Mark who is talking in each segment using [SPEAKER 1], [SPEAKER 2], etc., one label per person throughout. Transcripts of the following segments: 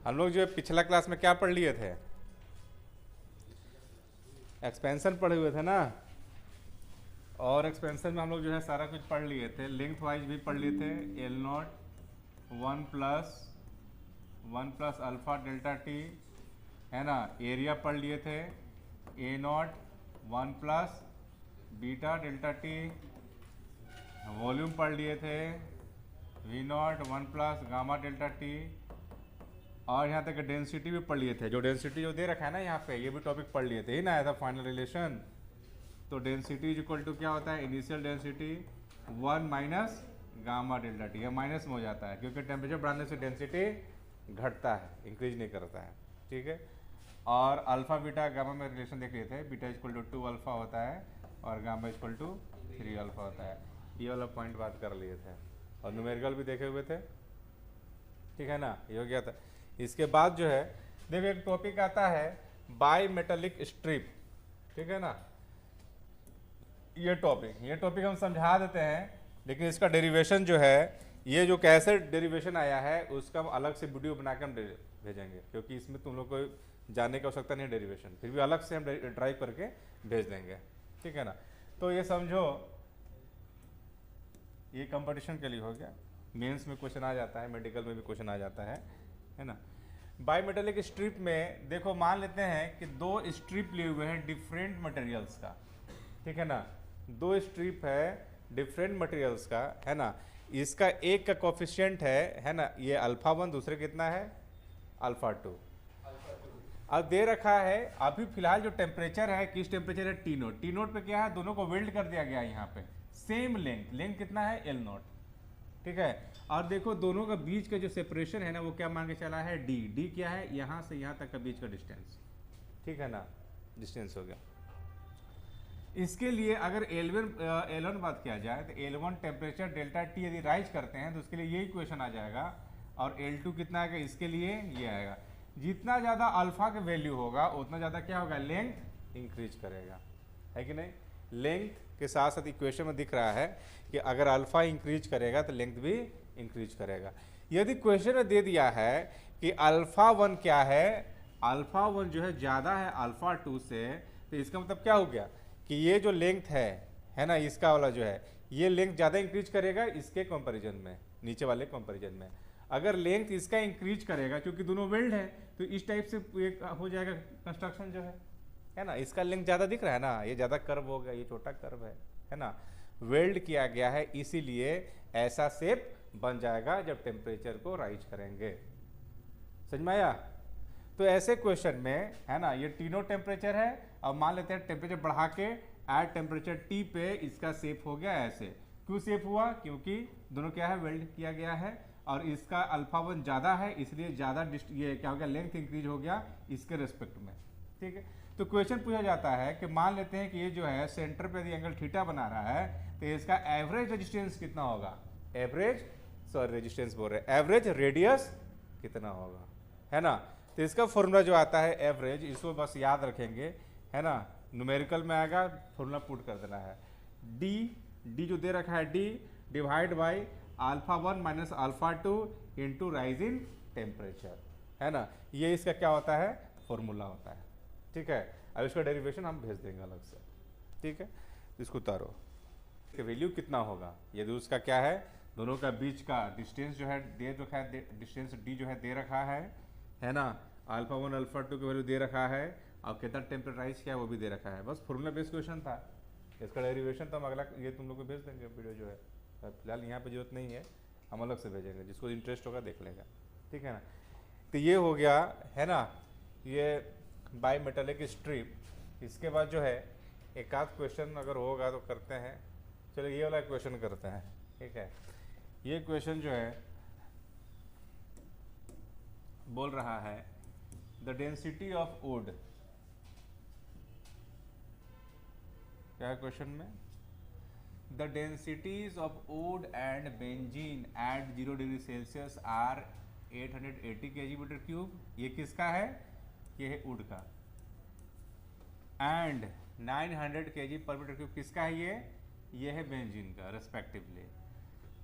[SPEAKER 1] हम लोग जो पिछला क्लास में क्या पढ़ लिए थे, एक्सपेंशन पढ़े हुए थे ना, और एक्सपेंशन में हम लोग जो है सारा कुछ पढ़ लिए थे, लेंथ वाइज भी पढ़ लिए थे, L naught one plus alpha delta T, है ना। एरिया पढ़ लिए थे, A naught one plus beta delta T. Volume पढ़ लिए थे, V naught one plus gamma delta T. और यहाँ तक डेंसिटी भी पढ़ लिए थे, जो डेंसिटी जो दे रखा है ना यहाँ पे, ये भी टॉपिक पढ़ लिए थे ही ना, एज अ फाइनल रिलेशन। तो डेंसिटी इज इक्वल टू क्या होता है, initial density 1 minus gamma delta T. यह माइनस में हो जाता है क्योंकि टेम्परेचर बढ़ाने से डेंसिटी घटता है, इंक्रीज नहीं करता है, ठीक है। और अल्फा बीटा गामा में रिलेशन देख लिए थे, बीटा इक्वल टू 2 अल्फा होता है और गामा इक्वल टू 3 अल्फा होता है। ये वाला पॉइंट बात कर लिए थे, और न्यूमेरिकल भी देखे हुए थे, ठीक है ना, ये हो गया था। इसके बाद जो है देखो एक टॉपिक आता है बाई मेटेलिक स्ट्रिप, ठीक है ना। ये टॉपिक हम समझा देते हैं, लेकिन इसका डेरिवेशन जो है, ये जो कैसे डेरिवेशन आया है उसका हम अलग से वीडियो बना के हम भेजेंगे, क्योंकि इसमें तुम लोग को जानने की आवश्यकता नहीं है डेरिवेशन, फिर भी अलग से हम ड्राइव करके भेज देंगे, ठीक है ना। तो ये समझो ये कंपटीशन के लिए हो गया, मेंस में क्वेश्चन आ जाता है, मेडिकल में भी क्वेश्चन आ जाता है ना। बायोमेटेलिक स्ट्रिप में देखो मान लेते हैं कि दो स्ट्रिप लिए हुए हैं डिफरेंट मटेरियल्स का, ठीक है ना, दो स्ट्रिप है डिफरेंट मटेरियल्स का, है ना। इसका एक का कोफिशिएंट है ना, ये अल्फा 1, दूसरे कितना है अल्फा 2। अब दे रखा है अभी फिलहाल जो टेम्परेचर है, किस टेम्परेचर है, टी नोट। टी नोट पे क्या है, दोनों को वेल्ड कर दिया गया है यहाँ पे, सेम लेंथ कितना है एल नोट, ठीक है। और देखो दोनों का बीच का जो सेपरेशन है ना, वो क्या मान के चला है, डी क्या है, यहाँ से यहाँ तक का बीच का डिस्टेंस, ठीक है ना, डिस्टेंस हो गया। इसके लिए अगर L1 बात किया जाए तो L1 टेम्परेचर डेल्टा टी यदि राइज करते हैं तो उसके लिए यही इक्वेशन आ जाएगा, और L2 कितना आएगा, इसके लिए ये आएगा। जितना ज़्यादा अल्फा का वैल्यू होगा उतना ज़्यादा क्या होगा, लेंथ इंक्रीज करेगा, है कि नहीं। लेंथ के साथ साथ इक्वेशन में दिख रहा है कि अगर अल्फा इंक्रीज करेगा तो लेंथ भी इंक्रीज करेगा। यदि क्वेश्चन में दे दिया है कि अल्फा 1 क्या है, अल्फा 1 जो है ज़्यादा है अल्फा 2 से, तो इसका मतलब क्या हो गया कि ये जो लेंथ है ना, इसका वाला जो है, ये लेंथ ज़्यादा इंक्रीज करेगा इसके कंपैरिजन में, नीचे वाले कंपैरिजन में। अगर लेंथ इसका इंक्रीज करेगा, क्योंकि दोनों वेल्ड है, तो इस टाइप से एक हो जाएगा कंस्ट्रक्शन जो है ना। इसका लेंथ ज़्यादा दिख रहा है ना, ये ज़्यादा कर्व हो गया, ये छोटा कर्व है ना, वेल्ड किया गया है, इसीलिए ऐसा शेप बन जाएगा जब टेम्परेचर को राइज करेंगे। समझ में आया। तो ऐसे क्वेश्चन में है ना, ये टी नोट टेम्परेचर है, अब मान लेते हैं टेम्परेचर बढ़ा के एट टेम्परेचर टी पे इसका शेप हो गया ऐसे। क्यों शेप हुआ, क्योंकि दोनों क्या है, वेल्ड किया गया है, और इसका अल्फा 1 ज़्यादा है, इसलिए ज़्यादा ये क्या हो गया, लेंथ इंक्रीज हो गया इसके रेस्पेक्ट में, ठीक है। तो क्वेश्चन पूछा जाता है कि मान लेते हैं कि ये जो है सेंटर पे यदि एंगल थीटा बना रहा है, तो इसका एवरेज रेजिस्टेंस कितना होगा, रेजिस्टेंस बोल रहे हैं, एवरेज रेडियस कितना होगा, है ना। तो इसका फॉर्मूला जो आता है एवरेज, इसको बस याद रखेंगे, है ना, न्यूमेरिकल में आएगा, फॉर्मूला पुट कर देना है, डी जो दे रखा है, D divide by alpha 1 minus alpha 2 into rise in temperature, है ना। ये इसका क्या होता है, फॉर्मूला होता है, ठीक है। अब इसका डेरिवेशन हम भेज देंगे अलग से, ठीक है। इसको उतारो, वैल्यू कितना होगा, यदि उसका क्या है, दोनों का बीच का डिस्टेंस जो है दे रखा है, डिस्टेंस डी जो है दे रखा है ना, अल्फा 1 अल्फा 2 की वैल्यू दे रखा है, और कितना टेम्परेचर राइज किया है वो भी दे रखा है। बस फॉर्मूला बेस्ड क्वेश्चन था, इसका डेरिवेशन तो हम अगला ये तुम लोग को भेज देंगे वीडियो जो है, फिलहाल यहाँ पे जरूरत नहीं है, हम अलग से भेजेंगे, जिसको इंटरेस्ट होगा देख लेगा, ठीक है ना। तो ये हो गया है ना, ये बाई मेटेलिक स्ट्रिप। इसके बाद जो है एक आध क्वेश्चन अगर होगा तो करते हैं, चलो ये वाला क्वेश्चन करते हैं, ठीक है। ये क्वेश्चन जो है बोल रहा है द डेंसिटी ऑफ वुड, क्या है क्वेश्चन में, the densities of wood and benzene at 0 degree Celsius are 880 kg/m3। ये किसका है, ये है वुड का, एंड 900 kg/m3 किसका है, ये है बेंजीन का रेस्पेक्टिवली।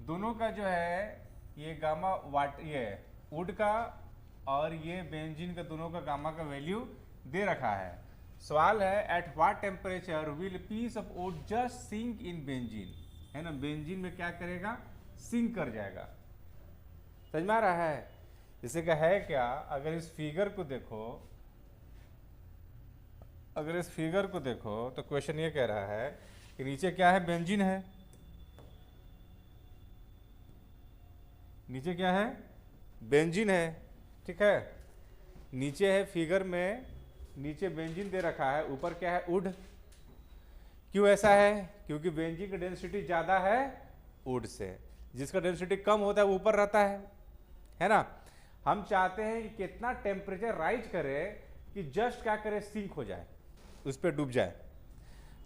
[SPEAKER 1] दोनों का जो है ये गामा वाट, ये वुड का और ये बेंजीन का दोनों का गामा का वैल्यू दे रखा है। सवाल है at what temperature will piece of wood just sink in benzene, है ना, बेंजीन में क्या करेगा, सिंक कर जाएगा। समझ में आ रहा है? जैसे का है क्या, अगर इस फिगर को देखो, अगर इस फिगर को देखो तो क्वेश्चन ये कह रहा है कि नीचे क्या है, बेंजीन है, नीचे क्या है, बेंजीन है, ठीक है, नीचे है फिगर में, नीचे बेंजीन दे रखा है, ऊपर क्या है, वुड। क्यों ऐसा है? क्योंकि बेंजीन की डेंसिटी ज़्यादा है वुड से, जिसका डेंसिटी कम होता है वो ऊपर रहता है ना। हम चाहते हैं कि कितना टेम्परेचर राइज करे कि जस्ट क्या करे, सिंक हो जाए, उस पर डूब जाए।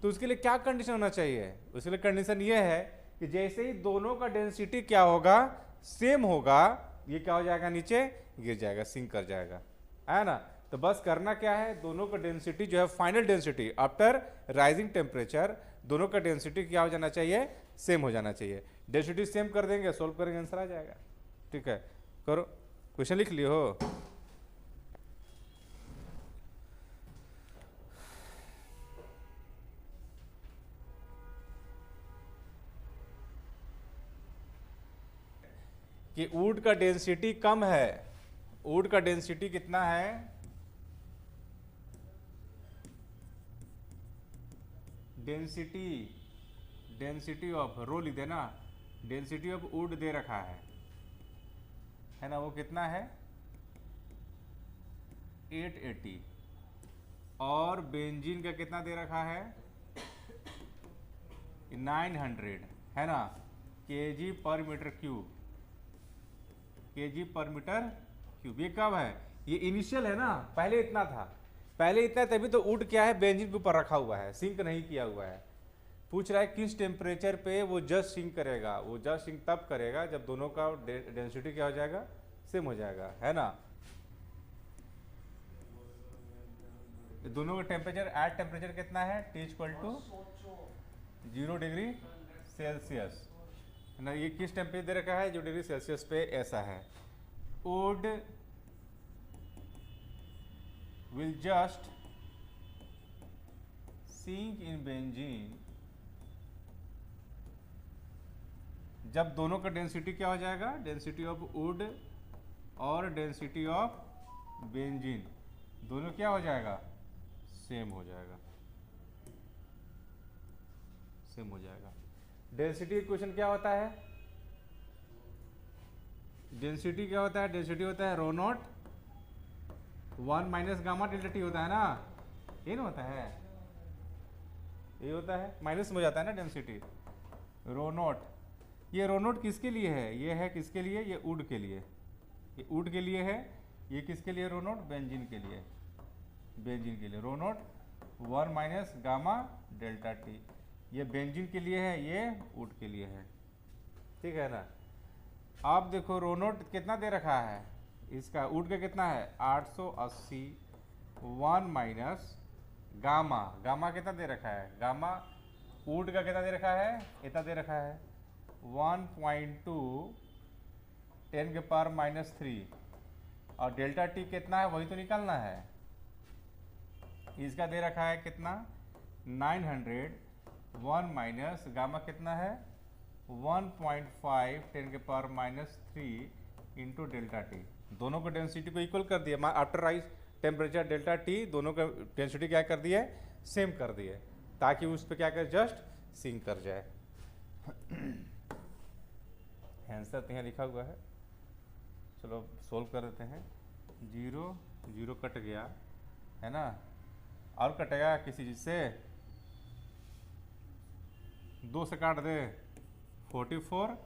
[SPEAKER 1] तो उसके लिए क्या कंडीशन होना चाहिए? उसके लिए कंडीशन ये है कि जैसे ही दोनों का डेंसिटी क्या होगा, सेम होगा, ये क्या हो जाएगा, नीचे गिर जाएगा, सिंक कर जाएगा, है ना। तो बस करना क्या है, दोनों का डेंसिटी जो है, final density after rising temperature, दोनों का डेंसिटी क्या हो जाना चाहिए, सेम हो जाना चाहिए। डेंसिटी सेम कर देंगे, सोल्व करेंगे, आंसर आ जाएगा। ठीक है, करो, क्वेश्चन लिख लियो हो। कि वुड का डेंसिटी कम है, वुड का डेंसिटी कितना है, डेंसिटी ऑफ रो लिख देना, डेंसिटी ऑफ वुड दे रखा है ना, वो कितना है, 880, और बेंजीन का कितना दे रखा है, 900, है ना, केजी पर मीटर क्यूब, केजी पर मीटर क्यूब। ये कब है, ये इनिशियल है ना, पहले इतना था, पहले इतना, तभी तो वुड क्या है, बेंजीन के ऊपर रखा हुआ है, सिंक नहीं किया हुआ है। पूछ रहा है किस टेम्परेचर पे वो जस्ट सिंक करेगा, वो जस्ट सिंक तब करेगा जब दोनों का डेंसिटी क्या हो जाएगा, सेम हो जाएगा, है ना। दोनों का टेम्परेचर, एट टेम्परेचर कितना है, T = 0 डिग्री सेल्सियस, है ना। ये किस टेम्परेचर दे रखा है, जो डिग्री सेल्सियस पे ऐसा है। Would will just sink in benzene जब दोनों का डेंसिटी क्या हो जाएगा, डेंसिटी ऑफ वुड और डेंसिटी ऑफ बेंजीन दोनों क्या हो जाएगा, सेम हो जाएगा, सेम हो जाएगा। डेंसिटी इक्वेशन क्या होता है, डेंसिटी क्या होता है, डेंसिटी होता है rho naught 1 minus gamma delta T होता है ना, ये ना होता है, ये होता है, माइनस में हो जाता है ना डेंसिटी, रो नॉट। ये रो नॉट किसके लिए है, ये है किसके लिए, ये वुड के लिए, ये वुड के लिए है, ये किसके लिए रो नॉट, बेंजीन के लिए, बेंजीन के लिए rho naught 1 minus gamma delta T, ये बेंजीन के लिए है, ये वुड के लिए है, ठीक है ना। आप देखो रो नॉट कितना दे रखा है, इसका वुड का कितना है, 880, 1 माइनस गामा, गामा कितना दे रखा है, गामा वुड का कितना दे रखा है, इतना दे रखा है 1.2 10⁻³ और डेल्टा टी कितना है वही तो निकालना है। इसका दे रखा है कितना 900, 1 माइनस गामा कितना है 1.5 10⁻³ इंटू डेल्टा टी। दोनों को डेंसिटी को इक्वल कर दिया, after rise temperature delta T, दोनों का डेंसिटी क्या कर दिया, सेम कर दिए, ताकि उस पर क्या कर जस्ट सिंक कर जाए। आंसर तो यहाँ लिखा हुआ है, चलो सोल्व कर देते हैं। 0 0 कट गया, है ना, और कटेगा किसी चीज से, 2 से काट दे 44,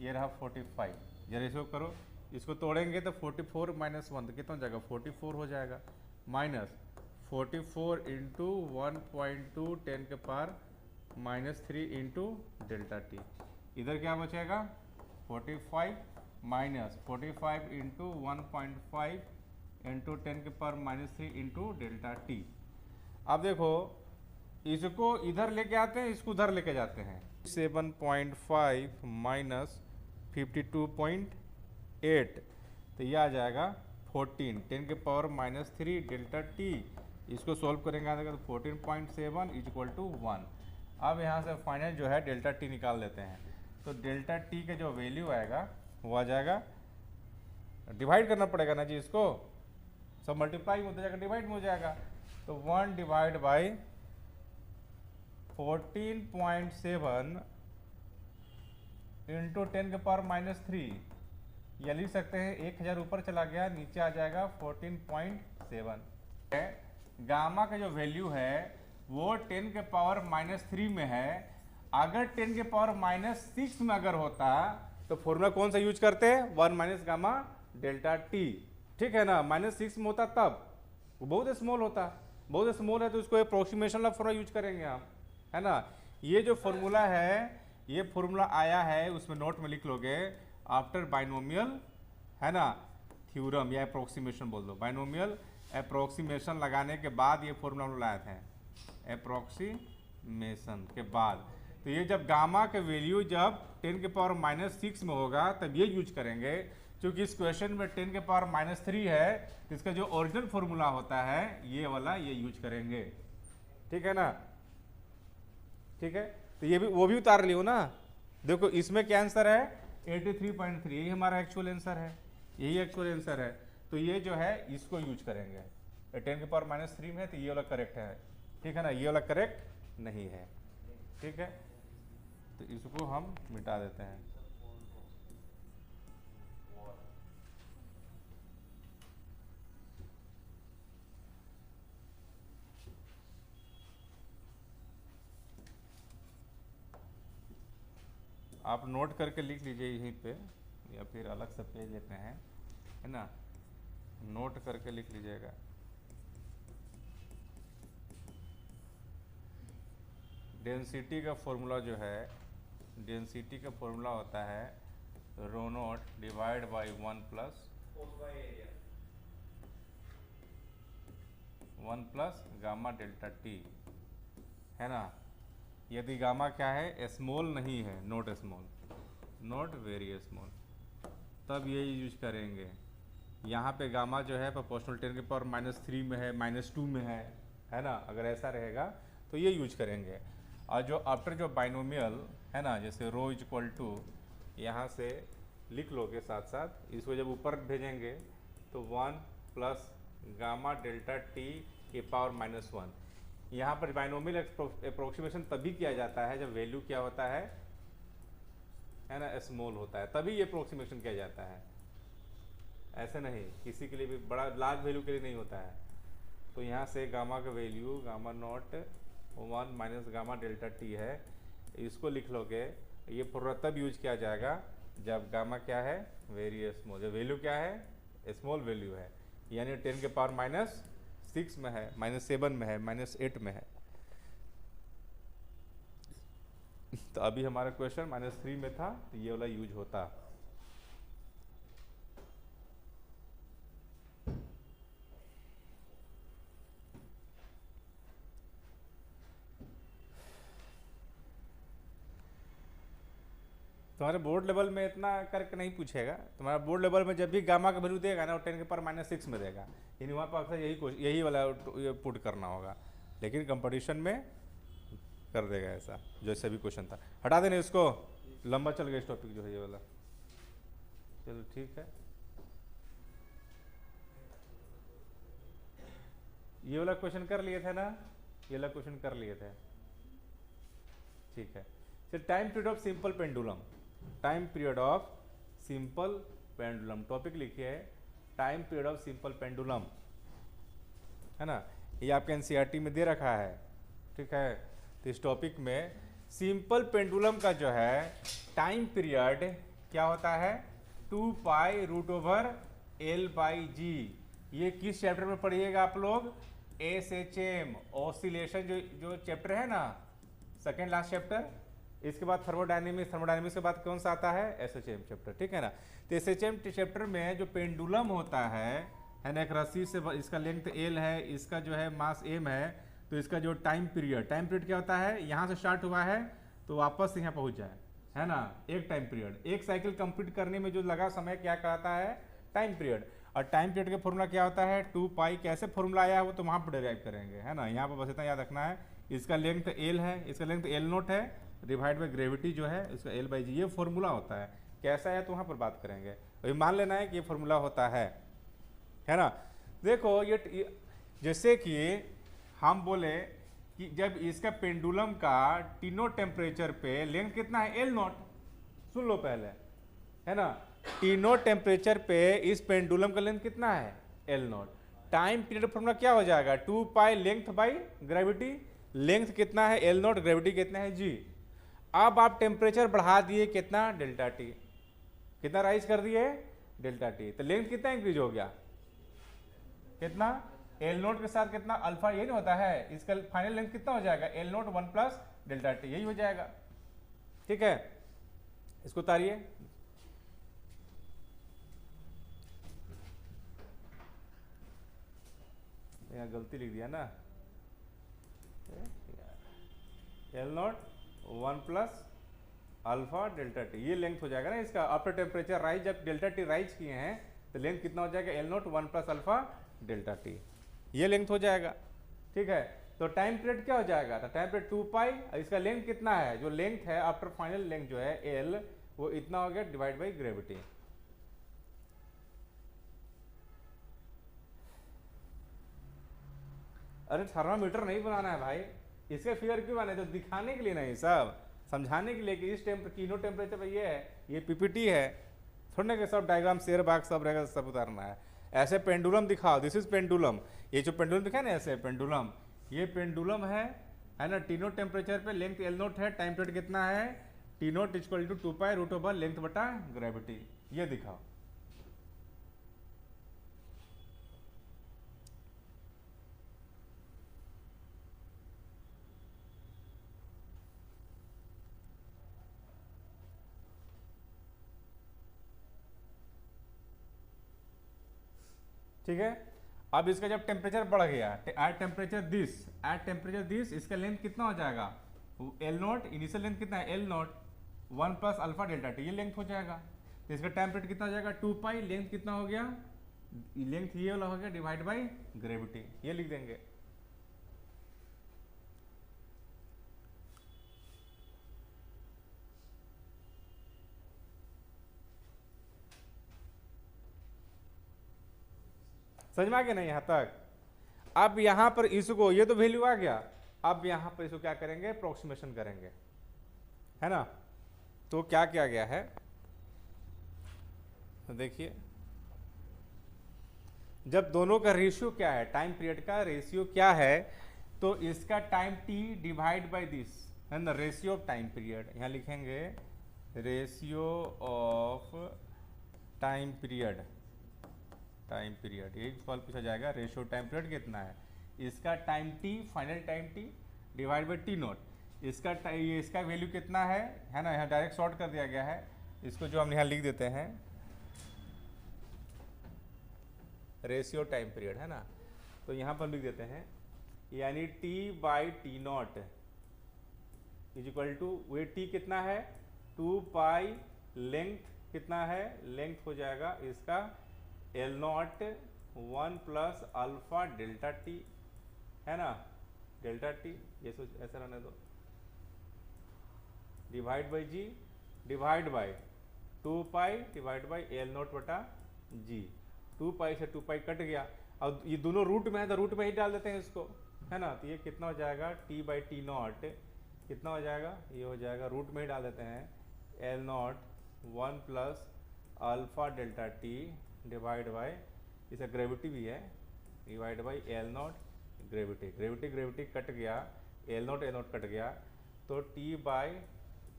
[SPEAKER 1] ये रहा 45, जरा इसको करो, इसको तोड़ेंगे तो 44 माइनस 1 तो कितना हो जाएगा, 44 हो जाएगा, minus 44 into 1.2 10⁻³ into delta T, इधर क्या बचेगा 45 minus 45 into 1.5 into 10⁻³ into delta T. अब देखो इसको इधर लेके आते हैं, इसको उधर लेके जाते हैं, 7.5 माइनस 52.8 तो ये आ जाएगा 14 10⁻³ डेल्टा टी, इसको सॉल्व करेंगे तो 14.7 इज इक्वल टू 1। अब यहाँ से फाइनल जो है डेल्टा टी निकाल लेते हैं, तो डेल्टा टी का जो वैल्यू आएगा वो आ जाएगा, डिवाइड करना पड़ेगा ना जी, इसको सब मल्टीप्लाई होता जाएगा, डिवाइड में हो जाएगा, तो 1 डिवाइड बाई 14.7 इंटू 10⁻³ या लिख सकते हैं 1000 ऊपर चला गया, नीचे आ जाएगा 14.7। गामा का जो वैल्यू है वो 10⁻³ में है। अगर 10⁻⁻6 में अगर होता तो फॉर्मूला कौन सा यूज करते हैं, 1 माइनस गामा डेल्टा टी, ठीक है ना। -6 में होता तब वो बहुत स्मॉल होता, बहुत स्मॉल है तो उसको अप्रोक्सीमेशन वाला फॉर्मूला यूज करेंगे हम, है ना। ये जो फॉर्मूला है, ये फॉर्मूला आया है, उसमें नोट में लिख लोगे आफ्टर बाइनोमियल, है ना, थ्योरम या अप्रोक्सीमेशन बोल दो, बाइनोमियल अप्रोक्सीमेशन लगाने के बाद ये फॉर्मूला हम लाए थे, अप्रोक्सीमेशन के बाद। तो ये जब गामा के वैल्यू जब 10⁻⁻6 में होगा तब ये यूज करेंगे, क्योंकि इस क्वेश्चन में 10⁻³ है तो इसका जो ओरिजिनल फॉर्मूला होता है ये वाला ये यूज करेंगे, ठीक है ना। ठीक है, तो ये भी वो भी उतार लियो ना। देखो इसमें क्या आंसर है 83.3, यही हमारा एक्चुअल आंसर है, यही एक्चुअल आंसर है। तो ये जो है इसको यूज करेंगे, 10⁻³ में है तो ये वाला करेक्ट है, ठीक है ना, ये वाला करेक्ट नहीं है, ठीक है। तो इसको हम मिटा देते हैं। आप नोट करके लिख लीजिए यहीं पे, या फिर अलग से पेज लेते हैं, है ना, नोट करके लिख लीजिएगा। डेंसिटी का फॉर्मूला जो है, डेंसिटी का फॉर्मूला होता है rho naught divide by 1 plus gamma delta T, है ना। यदि गामा क्या है, स्मॉल नहीं है, not small, not very small, तब ये यूज करेंगे। यहाँ पे गामा जो है प्रोपोर्शनल 10⁻³ में है, -2 में है ना, अगर ऐसा रहेगा तो ये यूज करेंगे। और जो आफ्टर जो बाइनोमियल है ना, जैसे रो इज इक्वल टू, यहाँ से लिख लोगे साथ साथ, इसको जब ऊपर भेजेंगे तो 1 प्लस गामा डेल्टा टी के पावर -1। यहाँ पर बाइनोमियल अप्रोक्सीमेशन तभी किया जाता है जब वैल्यू क्या होता है ना, स्मॉल होता है, तभी ये अप्रोक्सीमेशन किया जाता है, ऐसे नहीं किसी के लिए भी बड़ा लार्ज वैल्यू के लिए नहीं होता है। तो यहाँ से गामा का value gamma not 1 minus gamma delta T है, इसको लिख लोगे। ये फॉर्मूला तब यूज किया जाएगा जब गामा क्या है, वेरी स्मॉल, जब वैल्यू क्या है, स्मॉल वैल्यू है, यानी 10⁻⁻6 में है, -7 में है, -8 में है। तो अभी हमारा क्वेश्चन -3 में था तो ये वाला यूज होता। तुम्हारे बोर्ड लेवल में इतना करके नहीं पूछेगा, तुम्हारा बोर्ड लेवल में जब भी गामा का वैल्यू देगा ना वो 10⁻⁻6 में देगा, यानी वहाँ पर अक्सर यही वाला पुट करना होगा, लेकिन कंपटीशन में कर देगा ऐसा, जैसे भी क्वेश्चन था। हटा देना इसको, लंबा चल गया इस टॉपिक जो है ये वाला। चलो ठीक है, ये वाला क्वेश्चन कर लिए थे ना, ये वाला क्वेश्चन कर लिए थे, ठीक है। फिर time period of simple pendulum, time period of simple pendulum, topic लिखिए time period of simple pendulum, है ना, ये आपके एनसीईआरटी में दे रखा है, ठीक है। तो इस टॉपिक में सिंपल पेंडुलम का जो है टाइम पीरियड क्या होता है, 2π√L/g। ये किस चैप्टर में पढ़िएगा आप लोग, SHM ऑसिलेशन, जो चैप्टर है ना, सेकेंड लास्ट चैप्टर। इसके बाद थर्मोडायनेमिक्स, थर्मोडायनेमिक्स के बाद कौन सा आता है, SHM चैप्टर, ठीक है ना। तो SHM चैप्टर में जो पेंडुलम होता है ना, एक रस्सी से, इसका लेंथ L है, इसका जो है मास M है, तो इसका जो टाइम पीरियड क्या होता है, यहाँ से स्टार्ट हुआ है तो वापस यहाँ पहुँच जाए, है ना, एक टाइम पीरियड, एक साइकिल कंप्लीट करने में जो लगा समय क्या कहलाता है, टाइम पीरियड। और टाइम पीरियड का फॉर्मूला क्या होता है, 2 पाई, कैसे फॉर्मूला आया है वो तो वहाँ पर डिराइव करेंगे, है ना। यहाँ पर बस इतना याद रखना है, इसका लेंथ एल है, इसका लेंथ एल नोट है, डिवाइड बाई ग्रेविटी जो है इसका एल बाई जी, ये फॉर्मूला होता है। कैसा है तो वहाँ पर बात करेंगे, अभी मान लेना है कि ये फॉर्मूला होता है ना। देखो ये जैसे कि हम बोले कि जब इसका पेंडुलम का टीनो टेम्परेचर पे लेंथ कितना है, एल नॉट, सुन लो पहले, है ना। टीनो टेम्परेचर पे इस पेंडुलम का लेंथ कितना है, L not. Time period formula क्या हो जाएगा, 2 पाई लेंथ बाई ग्रेविटी, लेंथ कितना है एल नॉट, ग्रेविटी कितना है जी। अब आप टेम्परेचर बढ़ा दिए कितना, डेल्टा टी, कितना राइज कर दिए, डेल्टा टी, तो लेंथ कितना इंक्रीज हो गया, कितना, एल नोट के साथ कितना अल्फा, ये नहीं होता है, इसका फाइनल लेंथ कितना हो जाएगा, L note 1 plus delta T, यही हो जाएगा। ठीक है, इसको उतारिए, यहाँ गलती लिख दिया ना, L note 1 plus alpha delta T, ये लेंथ हो जाएगा ना इसका। आफ्टर टेम्परेचर राइज, जब डेल्टा टी राइज किए हैं तो लेंथ कितना हो जाएगा, L note 1 plus alpha delta T, ये लेंथ हो जाएगा। ठीक है, तो टाइम पीरियड क्या हो जाएगा, तो टाइम पीरियड 2 पाई, इसका लेंथ कितना है, जो लेंथ है आफ्टर फाइनल लेंथ जो है एल, वो इतना हो गया डिवाइड बाई ग्रेविटी। अरे थर्मामीटर नहीं बनाना है भाई, इसके फिगर क्यों बने, तो दिखाने के लिए नहीं, सब समझाने के लिए कि इस टीनो टेम्परेचर पे ये है, ये पीपीटी है, थोड़े के सब डायग्राम शेयर बाग सब रहेगा, सब उतारना है। ऐसे पेंडुलम दिखाओ, दिस इज पेंडुलम, ये जो पेंडुलम दिखा ना ऐसे पेंडुलम, ये पेंडुलम है ना। टीनो टेम्परेचर पे लेंथ एल नोट है, टाइम पीरियड कितना है, T naught equal to 2 pi root over length बटा ग्रेविटी, ये दिखाओ। ठीक है, अब इसका जब टेम्परेचर बढ़ गया, एट टेम्परेचर दिस, इसका लेंथ कितना हो जाएगा, एल नोट, इनिशियल लेंथ कितना है, L note 1 plus alpha delta T, ये लेंथ हो जाएगा। तो इसका टाइम पीरियड कितना हो जाएगा, 2 पाई, लेंथ कितना हो गया, लेंथ ये वाला हो गया डिवाइड बाई ग्रेविटी, ये लिख देंगे। समझ में आ गया ना यहाँ तक। अब यहाँ पर इसको, ये तो वैल्यू आ गया, अब यहाँ पर इसको क्या करेंगे, अप्रोक्सीमेशन करेंगे, है ना। तो क्या किया गया है, तो देखिए, जब दोनों का रेशियो क्या है, टाइम पीरियड का रेशियो क्या है, तो इसका time T divide by this, है ना, रेशियो ऑफ टाइम पीरियड, यहाँ लिखेंगे रेशियो ऑफ टाइम पीरियड, यही सवाल पूछा जाएगा, रेशियो टाइम पीरियड कितना है, इसका time T, final time T divide by T note, इसका वैल्यू कितना है ना, यहाँ डायरेक्ट शॉर्ट कर दिया गया है, इसको जो हम यहाँ लिख देते हैं रेशियो टाइम पीरियड, है ना। तो यहाँ पर लिख देते हैं, यानी T by T naught is equal to, वे टी कितना है, 2 पाई, लेंथ कितना है, लेंथ हो जाएगा इसका L naught 1 plus alpha delta T, है ना, डेल्टा टी, ये ऐसा रहने दो, divide by G, divide by 2 pi divide by L naught बटा जी, 2 पाई से 2 पाई कट गया, और ये दोनों रूट में है तो रूट में ही डाल देते हैं इसको, है ना। तो ये कितना हो जाएगा, टी बाई टी नॉट कितना हो जाएगा, ये हो जाएगा रूट में ही डाल देते हैं, L naught 1 plus alpha delta T divide by, इसका ग्रेविटी भी है, divide by L not gravity cut गया, एल नॉट कट गया, तो टी बाई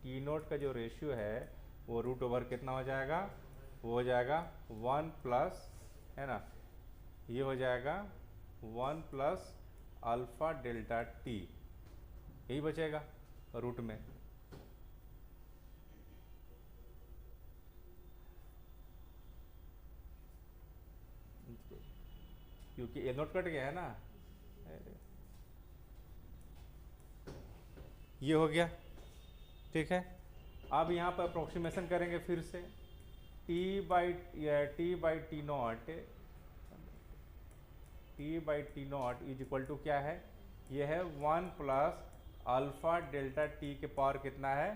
[SPEAKER 1] टी नोट का जो रेशियो है वो रूट ओवर कितना हो जाएगा, वो हो जाएगा 1 प्लस, है ना, ये हो जाएगा 1 प्लस अल्फा डेल्टा टी, यही बचेगा रूट में। क्योंकि ए नोट कट गया है ना, ये हो गया। ठीक है, अब यहाँ पर अप्रोक्सीमेशन करेंगे फिर से, T by T naught T by T naught is equal to क्या है, ये है 1 प्लस अल्फा डेल्टा टी के पावर कितना है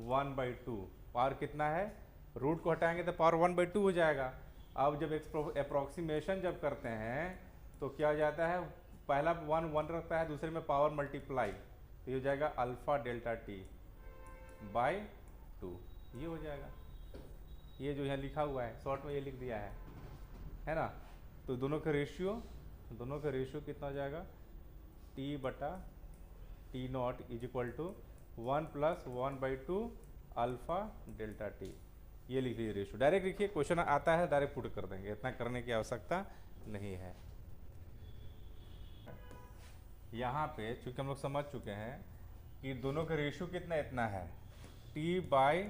[SPEAKER 1] 1/2। पावर कितना है, रूट को हटाएंगे तो पावर 1/2 हो जाएगा। अब जब अप्रोक्सीमेशन जब करते हैं तो क्या हो जाता है, पहला 1 1 रखता है, दूसरे में पावर मल्टीप्लाई, तो ये हो जाएगा अल्फा डेल्टा टी बाई 2, ये हो जाएगा। ये जो यहाँ लिखा हुआ है शॉर्ट में ये लिख दिया है ना। तो दोनों का रेशियो कितना हो जाएगा, टी बटा T naught is equal to 1 plus 1/2 alpha delta T, ये लिख लीजिए रेशियो। डायरेक्ट लिखिए, क्वेश्चन आता है डायरेक्ट पुट कर देंगे, इतना करने की आवश्यकता नहीं है। यहाँ पे चूंकि हम लोग समझ चुके हैं कि दोनों का रेशियो कितना इतना है, टी बाई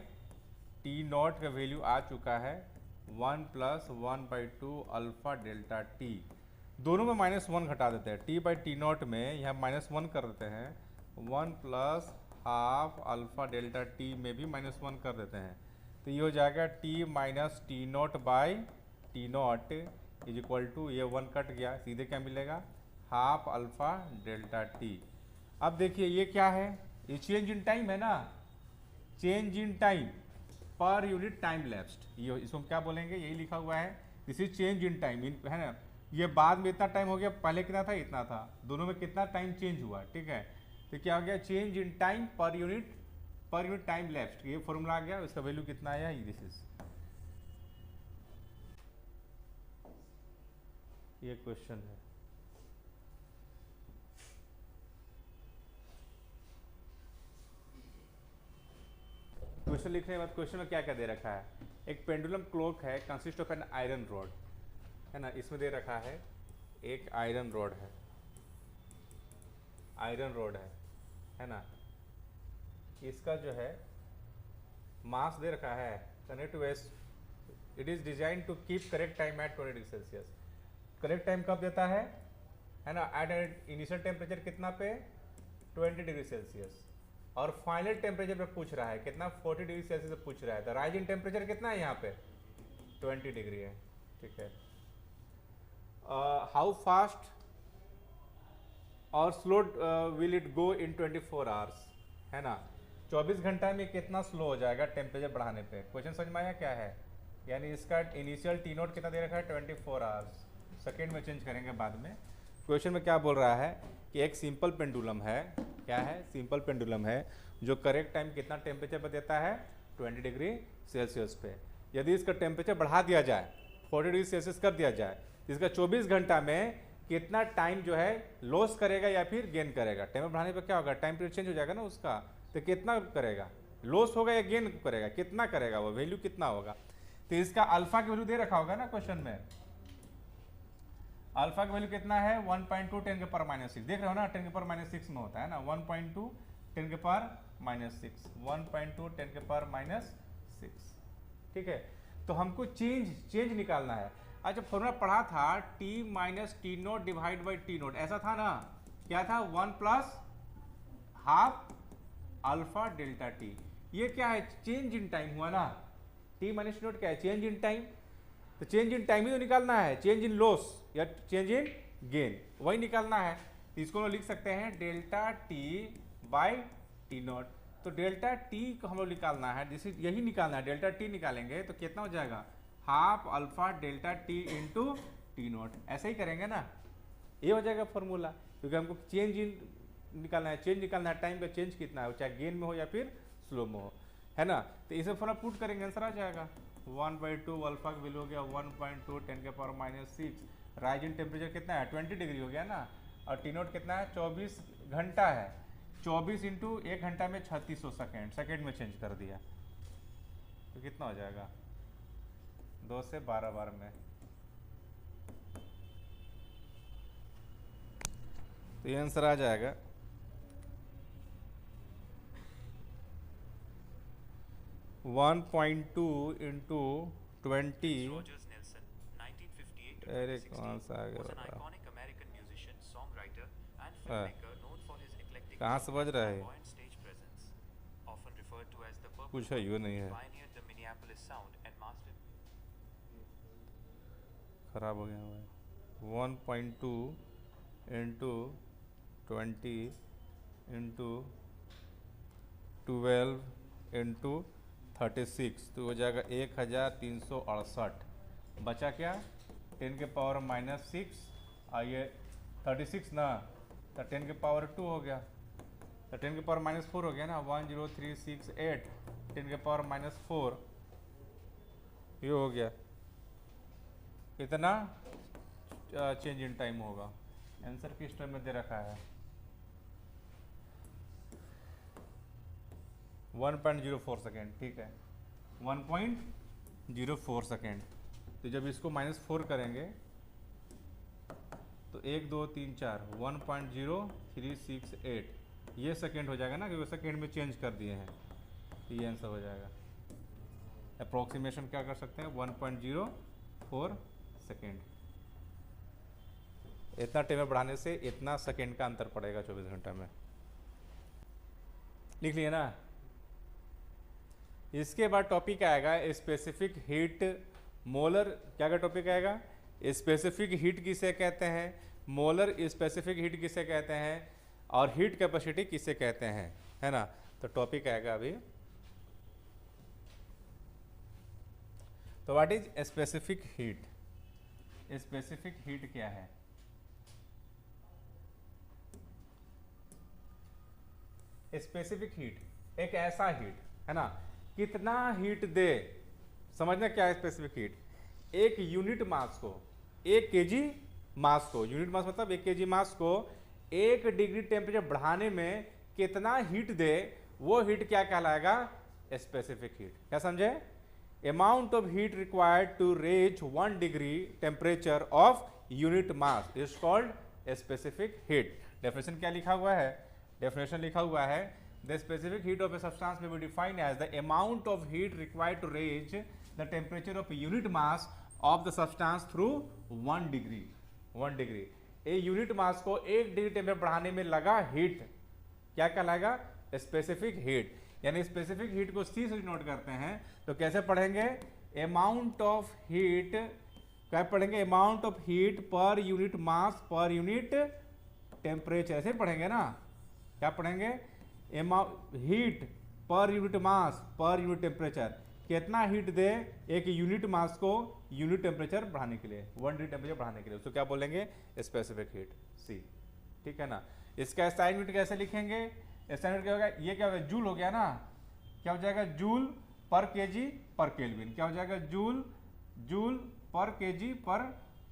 [SPEAKER 1] टी नॉट का वैल्यू आ चुका है 1 प्लस 1/2 अल्फा डेल्टा टी। दोनों में -1 घटा देते हैं, टी बाई टी नॉट में यहाँ -1 कर देते हैं, 1 plus half alpha delta T में भी -1 कर देते हैं, तो ये हो जाएगा T minus T naught by T naught is equal to, ये 1 कट गया, सीधे क्या मिलेगा, हाफ अल्फा डेल्टा टी। अब देखिए ये क्या है, ये चेंज इन टाइम है ना, change in time per unit time lapsed, ये इसको क्या बोलेंगे, यही लिखा हुआ है, this is change in time, है ना। ये बाद में इतना टाइम हो गया, पहले कितना था, इतना था, दोनों में कितना टाइम चेंज हुआ, ठीक है। तो क्या हो गया, change in time per unit time lapsed, ये फॉर्मूला आ गया, इसका वैल्यू कितना आया, दिस इज, ये क्वेश्चन है। क्वेश्चन लिखने के बाद क्वेश्चन में क्या क्या दे रखा है, एक पेंडुलम क्लॉक है, consist of an iron rod, है ना, इसमें दे रखा है एक आयरन रॉड है ना, इसका जो है मास दे रखा है, connect west, it is design to keep correct time at 20 degree Celsius. Correct time कब देता है ना, एट इनिशियल टेम्परेचर कितना पे 20 डिग्री सेल्सियस, और फाइनल टेम्परेचर पे पूछ रहा है कितना, 40 डिग्री सेल्सियस से पूछ रहा है, तो राइज इन टेम्परेचर कितना है यहाँ पे 20 डिग्री है, ठीक है। हाउ फास्ट और slow will it go in 24 hours, है ना, 24 घंटा में कितना स्लो हो जाएगा टेम्परेचर बढ़ाने पे। क्वेश्चन समझ में आया क्या है, यानी इसका इनिशियल टी नोट कितना दे रखा है 24 आवर्स, सेकेंड में चेंज करेंगे बाद में। क्वेश्चन में क्या बोल रहा है कि एक सिंपल पेंडुलम है, क्या है, सिंपल पेंडुलम है जो करेक्ट टाइम कितना टेम्परेचर पर देता है 20 डिग्री सेल्सियस पे। यदि इसका टेम्परेचर बढ़ा दिया जाए 40 डिग्री सेल्सियस कर दिया जाए, इसका 24 घंटा में कितना टाइम जो है लॉस करेगा या फिर गेन करेगा। टाइम बढ़ाने पर क्या होगा, टाइम पीरियड चेंज हो जाएगा ना उसका, तो कितना करेगा, लॉस होगा या गेन करेगा, कितना करेगा, वो वैल्यू कितना होगा। तो इसका अल्फा की वैल्यू दे रखा होगा ना क्वेश्चन में, अल्फा की वैल्यू कितना है 1.2 10 के पावर -6, देख रहे हो ना 10 के पावर -6 में होता है ना, 1.2 10 के पावर -6, 1.2 10 के पावर -6, ठीक है। तो हमको चेंज निकालना है। अच्छा फॉर्मूला पढ़ा था t minus T note divide by T note, ऐसा था ना, क्या था 1 plus half alpha delta T. ये क्या है, चेंज इन टाइम हुआ ना, t माइनस टी नोट क्या है, चेंज इन टाइम, तो चेंज इन टाइम ही तो निकालना है, चेंज इन लॉस या चेंज इन गेन वही निकालना है। तो इसको हम लिख सकते हैं delta T by T note. तो डेल्टा टी को हम लोग निकालना है, जैसे यही निकालना है, डेल्टा टी निकालेंगे तो कितना हो जाएगा, half alpha delta T into T note, ऐसे ही करेंगे ना, ये हो जाएगा फॉर्मूला। क्योंकि हमको चेंज इन निकालना है, चेंज निकालना है, टाइम का चेंज कितना है, चाहे गेन में हो या फिर स्लो में हो, है ना। तो इसे फॉर्मूला पुट करेंगे, आंसर आ जाएगा 1/2 अल्फा का वैल्यू हो गया 1.2 10 के पावर -6, राइज इन टेम्परेचर कितना है 20 डिग्री हो गया ना, और टी नोट कितना है 24 घंटा है, 24 इंटू 1 घंटा में 3600 सेकेंड में चेंज कर दिया, तो कितना हो जाएगा 2 से 12 बार में। तो ये आंसर आ जाएगा 1.2 इंटू 20। अरे कौन सा आ गया, कहाँ से बज रहा है, कुछ है यू नहीं है, खराब हो गया हुआ है। 1.2 इंटू 20 इंटू 12 इंटू 36 तो हो जाएगा 1368। बचा क्या 10 के पावर -6 आइए 36 ना तो 10 के पावर 2 हो गया तो 10 के पावर -4 हो गया ना 10368 10 के पावर -4 ये हो गया। कितना चेंज इन टाइम होगा आंसर किस टाइम में दे रखा है 1.04 सेकेंड। ठीक है 1.04 सेकेंड। तो जब इसको -4 करेंगे तो 1 2 3 4 1.0368 ये सेकेंड हो जाएगा ना क्योंकि सेकेंड में चेंज कर दिए हैं तो ये आंसर हो जाएगा। अप्रोक्सीमेशन क्या कर सकते हैं 1.04 सेकेंड। इतना टाइम बढ़ाने से इतना सेकेंड का अंतर पड़ेगा 24 घंटे में। लिख लिए ना। इसके बाद टॉपिक आएगा स्पेसिफिक हीट मोलर। क्या का टॉपिक आएगा स्पेसिफिक हीट किसे कहते हैं, मोलर स्पेसिफिक हीट किसे कहते हैं और हीट कैपेसिटी किसे कहते हैं, है ना। तो टॉपिक आएगा अभी। तो what is specific heat. Specific heat क्या है। स्पेसिफिक हीट एक ऐसा हीट है ना कितना हीट दे, समझना क्या है स्पेसिफिक हीट। एक यूनिट मास को 1 केजी मास को, यूनिट मास मतलब 1 केजी मास को 1 डिग्री टेम्परेचर बढ़ाने में कितना हीट दे वो हीट क्या कहलाएगा स्पेसिफिक हीट। क्या समझे। Amount of heat required to raise 1 degree temperature of unit mass is called specific heat. Definition क्या लिखा हुआ है, डेफिनेशन लिखा हुआ है the specific heat of a substance may be defined as the amount of heat required to raise the temperature of unit mass of the substance through 1 degree. 1 degree a unit mass को 1 degree temperature बढ़ाने में लगा heat क्या कहलाएगा specific heat. यानी specific heat को सी से note करते हैं तो कैसे पढ़ेंगे अमाउंट ऑफ हीट, क्या पढ़ेंगे amount of heat per unit mass per unit temperature, ऐसे पढ़ेंगे ना। क्या पढ़ेंगे heat per unit mass per unit temperature, कितना हीट दे एक यूनिट मास को यूनिट टेम्परेचर बढ़ाने के लिए 1 डिग्री टेम्परेचर बढ़ाने के लिए, उसको क्या बोलेंगे स्पेसिफिक हीट सी। ठीक है ना। इसका SI यूनिट कैसे लिखेंगे, SI यूनिट क्या होगा, ये क्या होगा जूल हो गया ना, क्या हो जाएगा जूल पर केजी पर केल्विन, क्या हो जाएगा जूल पर केजी पर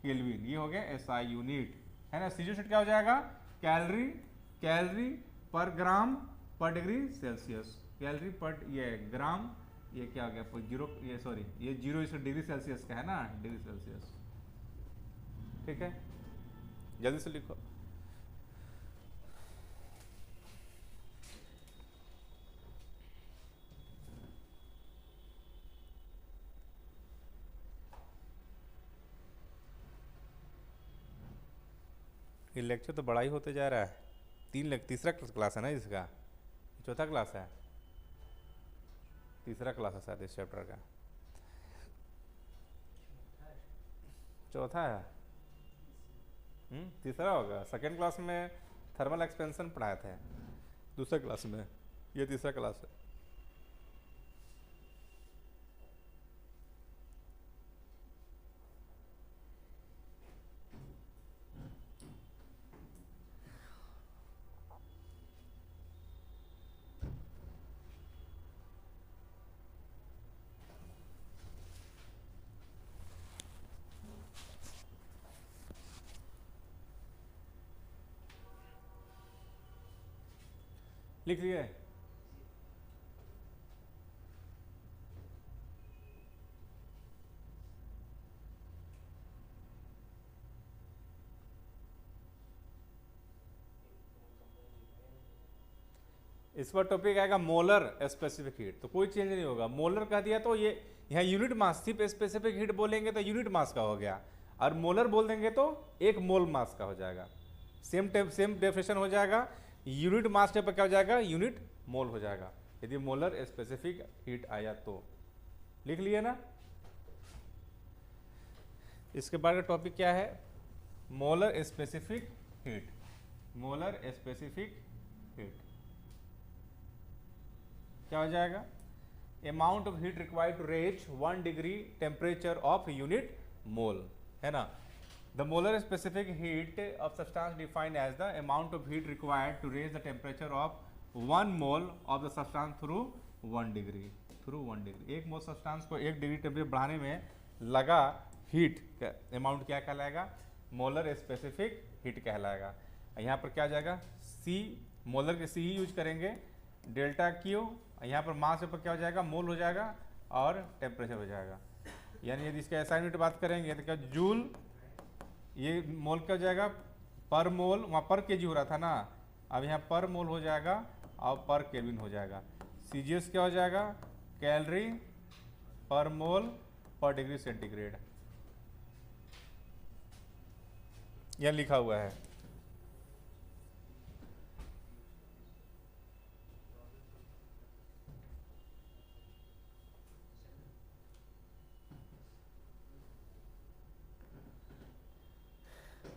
[SPEAKER 1] केल्विन, ये हो गया SI यूनिट है ना। CU यूनिट क्या हो जाएगा कैलोरी पर ग्राम पर डिग्री सेल्सियस, कैलोरी पर ये ग्राम, ये क्या हो गया जीरो, ये सॉरी ये 0 इस डिग्री सेल्सियस का है ना, डिग्री सेल्सियस। ठीक है जल्दी से लिखो। ये लेक्चर तो बड़ा ही होते जा रहा है। तीसरा क्लास है ना इसका, चौथा क्लास है, तीसरा क्लास है शायद इस चैप्टर का, चौथा है। तीसरा होगा। सेकेंड क्लास में थर्मल एक्सपेंशन पढ़ाए थे, दूसरे क्लास में ये तीसरा क्लास है। लिख लिए इस पर टॉपिक आएगा मोलर स्पेसिफिक हीट। तो कोई चेंज नहीं होगा, मोलर कह दिया तो ये यहाँ यूनिट मास, सिर्फ स्पेसिफिक हीट बोलेंगे तो यूनिट मास का हो गया, और मोलर बोल देंगे तो 1 मोल मास का हो जाएगा। सेम डेफिनेशन हो जाएगा, यूनिट मास पर क्या हो जाएगा यूनिट मोल हो जाएगा यदि मोलर स्पेसिफिक हीट आया तो। लिख लिए ना। इसके बाद का टॉपिक क्या है molar specific heat, molar specific heat क्या हो जाएगा, amount of heat required to raise 1 degree temperature of unit mole, है ना। The molar specific heat of substance defined as the amount of heat required to raise the temperature of 1 mole of the substance through 1 degree, through 1 degree. एक mole substance को 1 degree temperature बढ़ाने में लगा heat का amount क्या कहलाएगा, molar specific heat कहलाएगा। यहाँ पर क्या आ जाएगा, सी, मोलर के सी ही यूज करेंगे, डेल्टा क्यू, यहाँ पर मास के ऊपर क्या हो जाएगा, मोल हो जाएगा और टेम्परेचर हो जाएगा। यानी यदि इसका SI यूनिट बात करेंगे तो क्या जूल, ये मोल क्या हो जाएगा, पर मोल, वहाँ पर केजी हो रहा था ना, अब यहाँ पर मोल हो जाएगा और पर केल्विन हो जाएगा। CGS क्या हो जाएगा, कैलोरी पर मोल पर डिग्री सेंटीग्रेड, यह लिखा हुआ है।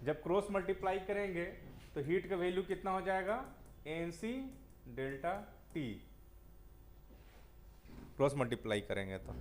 [SPEAKER 1] जब क्रॉस मल्टीप्लाई करेंगे तो हीट का वैल्यू कितना हो जाएगा, ANC delta T, cross multiply करेंगे तो।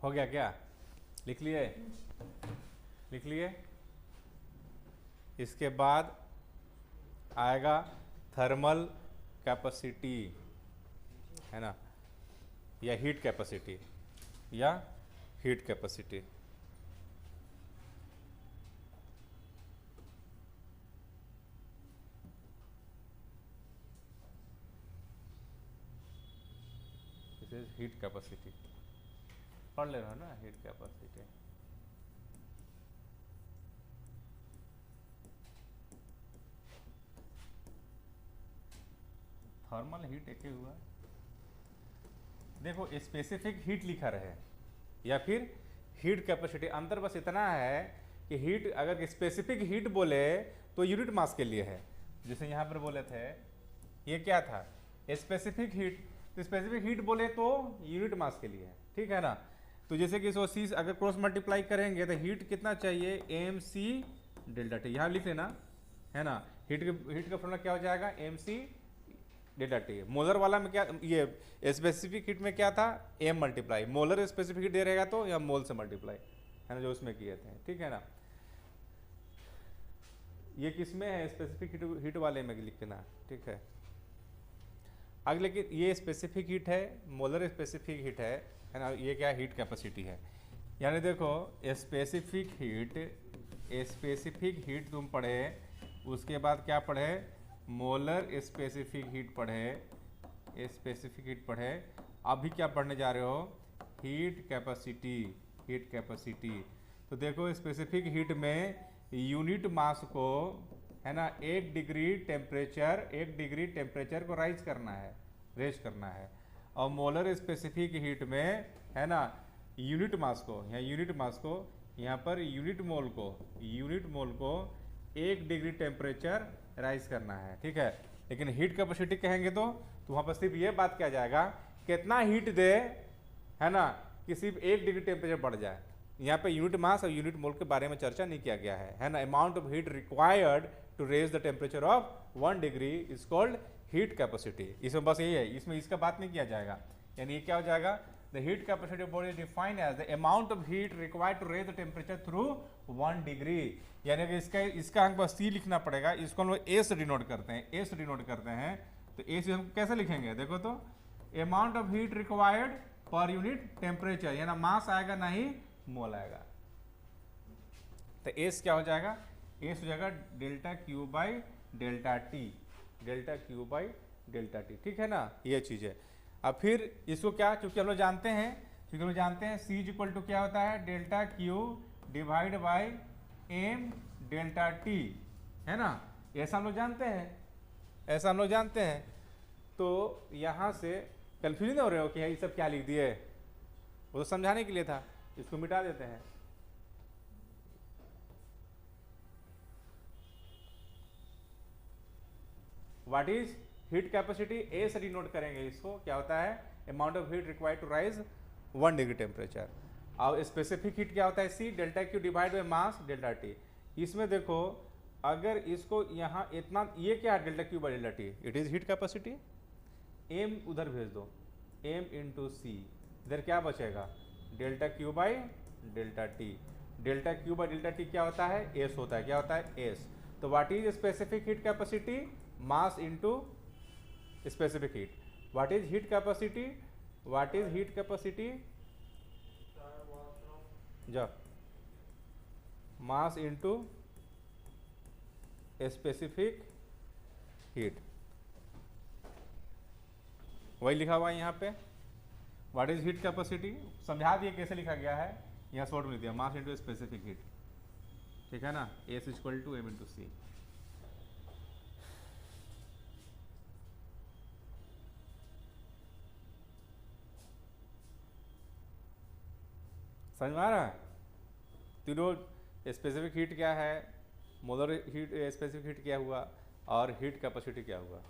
[SPEAKER 1] हो गया क्या, लिख लिए, लिख लिए। इसके बाद आएगा थर्मल कैपेसिटी, है ना, या हीट कैपेसिटी, या heat capacity. This is heat capacity, पढ़ ले रहे हो ना, हीट कैपेसिटी। थर्मल हीट एक ही हुआ, देखो स्पेसिफिक हीट लिखा रहे या फिर हीट कैपेसिटी, अंतर बस इतना है कि हीट अगर स्पेसिफिक हीट बोले तो यूनिट मास के लिए है, जैसे यहाँ पर बोले थे ये क्या था, स्पेसिफिक हीट, तो स्पेसिफिक हीट बोले तो यूनिट मास के लिए है, ठीक है ना। तो जैसे कि 130 अगर क्रॉस मल्टीप्लाई करेंगे तो हीट कितना चाहिए, MC डेल्टा T, यहाँ लिख लेना, है ना। हीट का फॉर्मूला क्या हो जाएगा, MC डेल्टा T। मोलर वाला में क्या, ये स्पेसिफिक हीट में क्या था, M multiply, molar specific heat दे रहेगा तो या मोल से मल्टीप्लाई, है ना, जो उसमें किए थे, ठीक है ना। ये किसमें है, स्पेसिफिक हीट वाले में लिखना, ठीक है। अगले लेकिन ये स्पेसिफिक हीट है, मोलर स्पेसिफिक हीट है ना, ये क्या हीट कैपेसिटी है। यानी देखो स्पेसिफिक हीट तुम पढ़े उसके बाद क्या पढ़े, मोलर स्पेसिफिक हीट पढ़े, स्पेसिफिक हीट पढ़े। अभी क्या पढ़ने जा रहे हो, हीट कैपेसिटी, हीट कैपेसिटी। तो देखो स्पेसिफिक हीट में यूनिट मास को, है ना, 1 डिग्री टेम्परेचर को रेज करना है। और मोलर स्पेसिफिक हीट में, है ना, यूनिट मास को यहाँ पर यूनिट मोल को 1 डिग्री टेम्परेचर राइज करना है, ठीक है। लेकिन हीट कैपेसिटी कहेंगे तो वहाँ पर सिर्फ ये बात किया जाएगा कितना हीट दे, है ना, कि सिर्फ 1 डिग्री टेम्परेचर बढ़ जाए। यहाँ पे यूनिट मास और यूनिट मोल के बारे में चर्चा नहीं किया गया है ना। Amount of heat required to raise the temperature of 1 degree is called heat capacity. इसमें बस यही है, इसमें इसका बात नहीं किया जाएगा। यानी ये क्या हो जाएगा, the heat capacity of body defined as the amount of heat required to raise the temperature through 1 degree. यानी कि इसका हमको बस सी लिखना पड़ेगा, इसको हम लोग ए से डिनोट करते हैं, तो ए से हम कैसे लिखेंगे, देखो तो amount of heat required per unit temperature, यानी मास आएगा ना ही मोल आएगा। तो एस क्या हो जाएगा, एस हो जाएगा delta Q by delta T, ठीक है ना, ये चीज है। अब फिर इसको क्या, चूंकि हम लोग जानते हैं सी इज इक्वल टू क्या होता है, delta Q divide by M delta T, है ना, ऐसा हम लोग जानते हैं। तो यहाँ से कंफ्यूज नहीं हो रहे हो कि ये सब क्या लिख दिए, वो तो समझाने के लिए था, इसको मिटा देते हैं। What is heat capacity, A से डिनोट करेंगे इसको, क्या होता है, amount of heat required to rise 1 degree temperature. और स्पेसिफिक हीट क्या होता है, C delta Q divide by mass delta T. इसमें देखो अगर इसको यहाँ इतना, ये क्या है delta Q by delta T, it is heat capacity. M उधर भेज दो, एम इंटू सी, इधर क्या बचेगा, delta Q by delta T. Delta Q by delta T क्या होता है, एस होता है, क्या होता है, एस। तो what is specific heat capacity, mass into specific heat. What is heat capacity, जा मास इंटू स्पेसिफिक हीट, वही लिखा हुआ है यहाँ पे। व्हाट इज हीट कैपेसिटी समझा दिए कैसे लिखा गया है, यहाँ शॉर्ट में लिख दिया, मास इंटू स्पेसिफिक हीट, ठीक है ना, S equal to M into C. समझ में आ रहा है, तीनों स्पेसिफिक हीट क्या है, मोलर हीट स्पेसिफिक हीट क्या हुआ, और हीट कैपेसिटी क्या हुआ।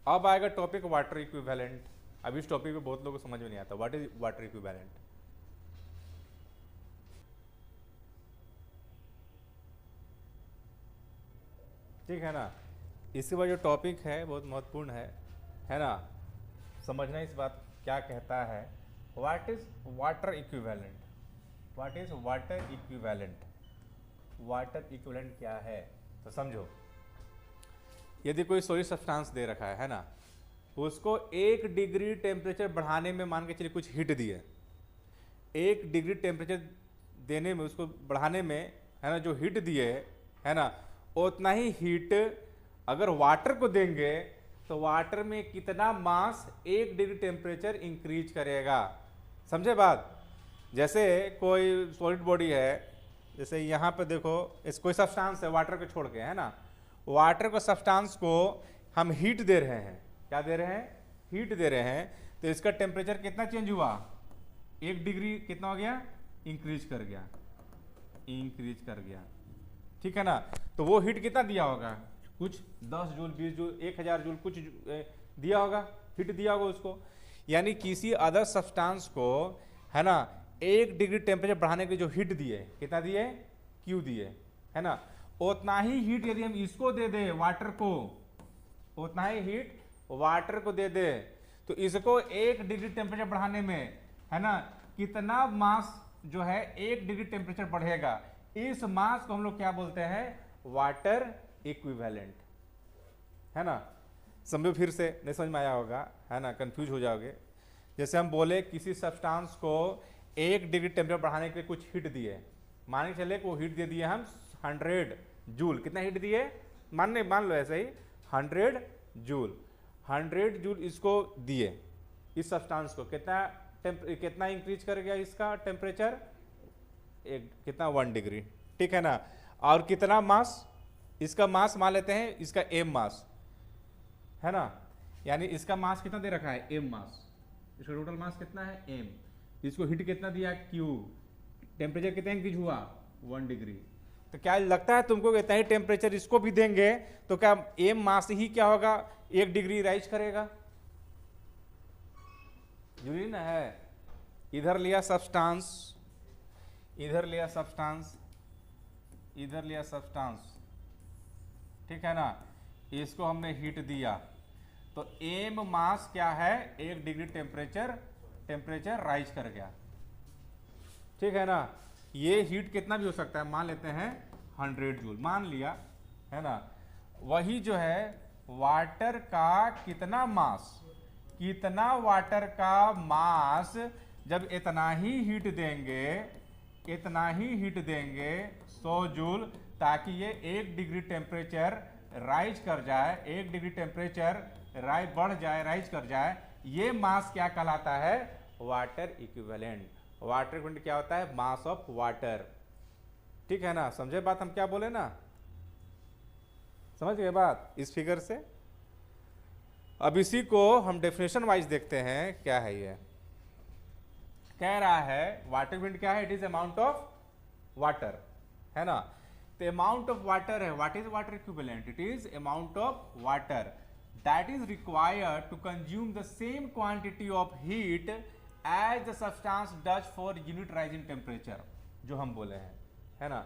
[SPEAKER 1] अब आएगा टॉपिक वाटर इक्विवेलेंट। अब इस टॉपिक पे बहुत लोगों को समझ में नहीं आता, व्हाट इज वाटर इक्विवेलेंट। ठीक है ना, इसके बाद जो टॉपिक है बहुत महत्वपूर्ण है ना, समझना इस बात क्या कहता है, what is water equivalent. Water equivalent क्या है, तो समझो, यदि कोई सॉलिड सब्सटेंस दे रखा है ना, उसको 1 डिग्री टेम्परेचर बढ़ाने में मान के चलिए कुछ हीट दिए, 1 डिग्री टेम्परेचर देने में, उसको बढ़ाने में, है ना, जो हीट दिए, है ना, उतना ही हीट अगर वाटर को देंगे तो वाटर में कितना मास 1 डिग्री टेम्परेचर इंक्रीज करेगा। समझे बात, जैसे कोई सॉलिड बॉडी है, जैसे यहाँ पे देखो, इस कोई सब्सटेंस है वाटर को छोड़ के, है ना, वाटर को सब्सटेंस को हम हीट दे रहे हैं, क्या दे रहे हैं, हीट दे रहे हैं, तो इसका टेम्परेचर कितना चेंज हुआ, 1 डिग्री कितना हो गया, इंक्रीज कर गया, ठीक है ना। तो वो हीट कितना दिया होगा, कुछ 10 जूल 20 जूल 1000 जूल कुछ दिया होगा, हीट दिया होगा उसको। यानी किसी अदर सब्सटेंस को, है ना, 1 डिग्री टेम्परेचर बढ़ाने के जो हीट दिए, कितना दिए, क्यू दिए, है ना, उतना ही हीट यदि हम इसको दे दे, वाटर को, उतना ही हीट वाटर को दे दे, तो इसको 1 डिग्री टेम्परेचर बढ़ाने में, है ना, कितना मास जो है 1 डिग्री टेम्परेचर बढ़ेगा, इस मास को हम लोग क्या बोलते हैं, वाटर इक्विवेलेंट, है ना। समझो फिर से, नहीं समझ में आया होगा, है ना, कंफ्यूज हो जाओगे। जैसे हम बोले किसी सब्सटेंस को 1 डिग्री टेम्परेचर बढ़ाने के लिए कुछ हीट दिए, मान के चले को हीट दे दिए हम 100 जूल, कितना हीट दिए, मान लो ऐसे ही 100 जूल, 100 जूल इसको दिए, इस सब्सटेंस को कितना इंक्रीज कर गया इसका टेम्परेचर, कितना 1 डिग्री, ठीक है ना। और कितना मास, इसका मास मान लेते हैं, इसका एम मास है ना, यानी इसका मास कितना दे रखा है, एम मास, इसका टोटल मास कितना है एम, इसको हीट कितना दिया क्यू, टेम्परेचर कितना इंक्रीज हुआ 1 डिग्री। तो क्या लगता है तुमको इतना ही टेम्परेचर इसको भी देंगे तो क्या एम मास ही क्या होगा 1 डिग्री राइज करेगा, जरूरी ना है। इधर लिया सब्सटेंस, इधर लिया सब्सटेंस, इधर लिया सब्सटेंस, ठीक है ना, इसको हमने हीट दिया तो एम मास क्या है 1 डिग्री टेम्परेचर राइज कर गया, ठीक है ना। ये हीट कितना भी हो सकता है, मान लेते हैं 100 जूल मान लिया, है ना। वही जो है वाटर का कितना मास, कितना वाटर का मास जब इतना ही हीट देंगे, इतना ही हीट देंगे 100 जूल, ताकि ये 1 डिग्री टेम्परेचर राइज कर जाए, 1 डिग्री टेम्परेचर बढ़ जाए, राइज कर जाए, ये मास क्या कहलाता है, वाटर इक्विवेलेंट। वाटर इक्विवेलेंट क्या होता है, मास ऑफ वाटर, ठीक है ना। समझे बात हम क्या बोले ना, समझ गए बात इस फिगर से। अब इसी को हम डेफिनेशन वाइज देखते हैं, क्या है ये कह रहा है, वाटर इक्विवेलेंट क्या है, it is amount of water, है ना। तो अमाउंट ऑफ वाटर है, what is water equivalent, it is amount of water that is required to consume the same quantity of heat as the substance does for unit rise in temperature, जो हम बोले हैं, है ना।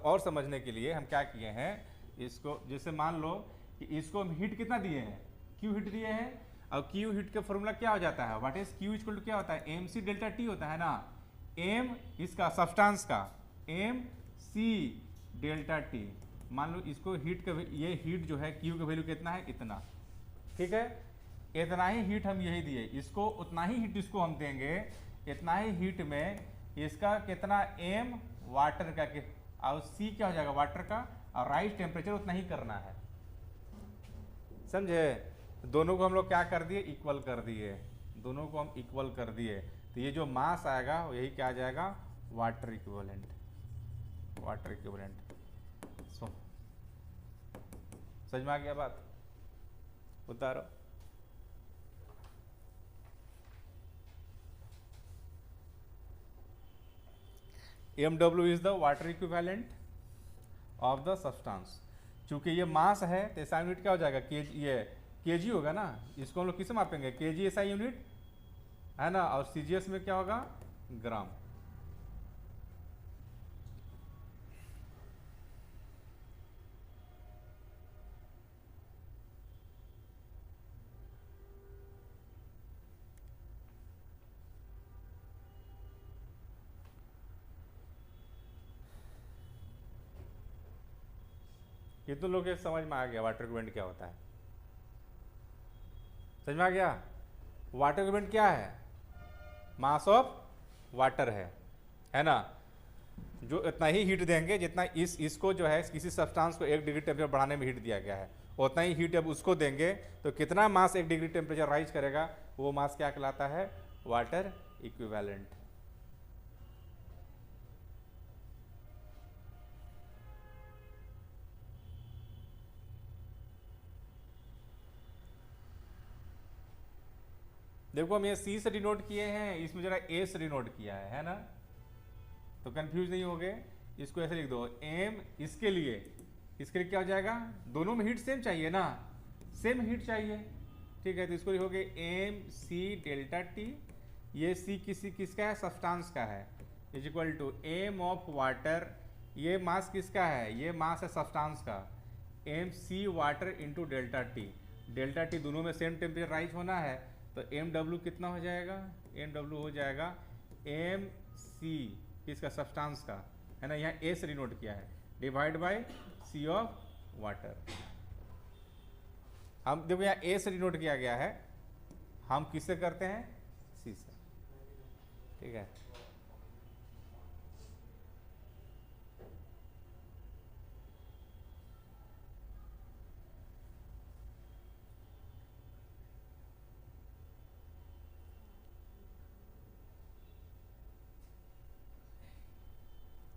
[SPEAKER 1] और समझने के लिए हम क्या किए हैं, इसको जैसे मान लो कि इसको हम हीट कितना दिए हैं, क्यू हीट दिए हैं, और क्यू हीट का फॉर्मूला क्या हो जाता है, what is Q equal to क्या होता है, एम सी डेल्टा टी होता है ना, एम इसका सब्सटेंस का, एम सी डेल्टा टी। मान लो इसको हीट का, ये हीट जो है क्यू का वैल्यू कितना है, इतना, ठीक है, इतना ही हीट हम यही दिए, इसको उतना ही हीट इसको हम देंगे, इतना ही हीट में इसका कितना एम वाटर का, और सी क्या हो जाएगा वाटर का, और राइज टेम्परेचर उतना ही करना है, समझे। दोनों को हम लोग क्या कर दिए, इक्वल कर दिए, दोनों को हम इक्वल कर दिए, तो ये जो मास आएगा यही क्या आ जाएगा, वाटर इक्विवेलेंट, वाटर इक्विवेलेंट। समझ में आ गया बात, उतारो। mw is the water equivalent of the substance. चूंकि ये मास है तो ऐसा यूनिट क्या हो जाएगा, ये केजी होगा ना, इसको हम लोग किसे मापेंगे, केजी ऐसा यूनिट है ना, और सीजीएस में क्या होगा, ग्राम। ये तो लोग समझ में आ गया वाटर इक्विवेलेंट क्या होता है, समझ में आ गया। वाटर इक्विवेलेंट क्या है, मास ऑफ वाटर है ना, जो इतना ही हीट देंगे जितना इसको जो है किसी सब्सटेंस को 1 डिग्री टेम्परेचर बढ़ाने में हीट दिया गया है, उतना ही हीट अब उसको देंगे तो कितना मास 1 डिग्री टेम्परेचर राइज करेगा, वो मास क्या कहलाता है, वाटर इक्विवेलेंट। देखो हम ये सी से डिनोट किए हैं, इसमें जरा ए से डिनोट किया है ना, तो कंफ्यूज नहीं हो गए, इसको ऐसे लिख दो, एम इसके लिए क्या हो जाएगा, दोनों में हीट सेम चाहिए ना, सेम हीट चाहिए, ठीक है, तो इसको लिखोगे एम सी डेल्टा टी, ये सी किसका है, सब्सटेंस का है, is equal to M of water, ये मास किसका है, ये मास है सब्सटेंस का, M C water into delta T दोनों में सेम टेम्परेचर राइज होना है, तो एम डब्ल्यू कितना हो जाएगा, एम डब्ल्यू हो जाएगा एम सी किसका, सब्सटेंस का, है ना, यहाँ ए से डिनोट किया है, divide by C of water. हम देखो यहाँ ए से डिनोट किया गया है, हम किससे करते हैं, सी से, ठीक है।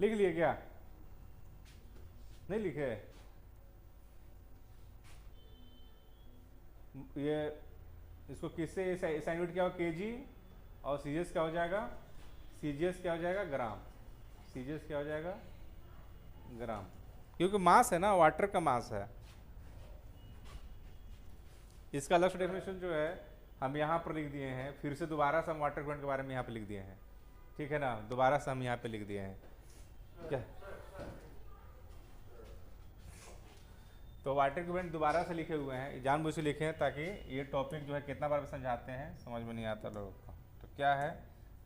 [SPEAKER 1] लिख लिए क्या? नहीं लिखे? ये इसको किससे असाइनमेंट क्या हो? केजी और सीजीएस क्या हो जाएगा? सीजीएस क्या हो जाएगा? ग्राम। सीजीएस क्या हो जाएगा? ग्राम, क्योंकि मास है ना, वाटर का मास है। इसका अलग से डेफिनेशन जो है हम यहाँ पर लिख दिए हैं, फिर से दोबारा से हम वाटर इक्विवेलेंट के बारे में यहाँ पे लिख दिए हैं, ठीक है ना, दोबारा से हम यहाँ पे लिख दिए हैं क्या। तो वाटर इक्विवेलेंट दोबारा से लिखे हुए हैं, जानबूझ से लिखे हैं ताकि ये टॉपिक जो है कितना बार समझाते हैं समझ में नहीं आता लोगों को। तो क्या है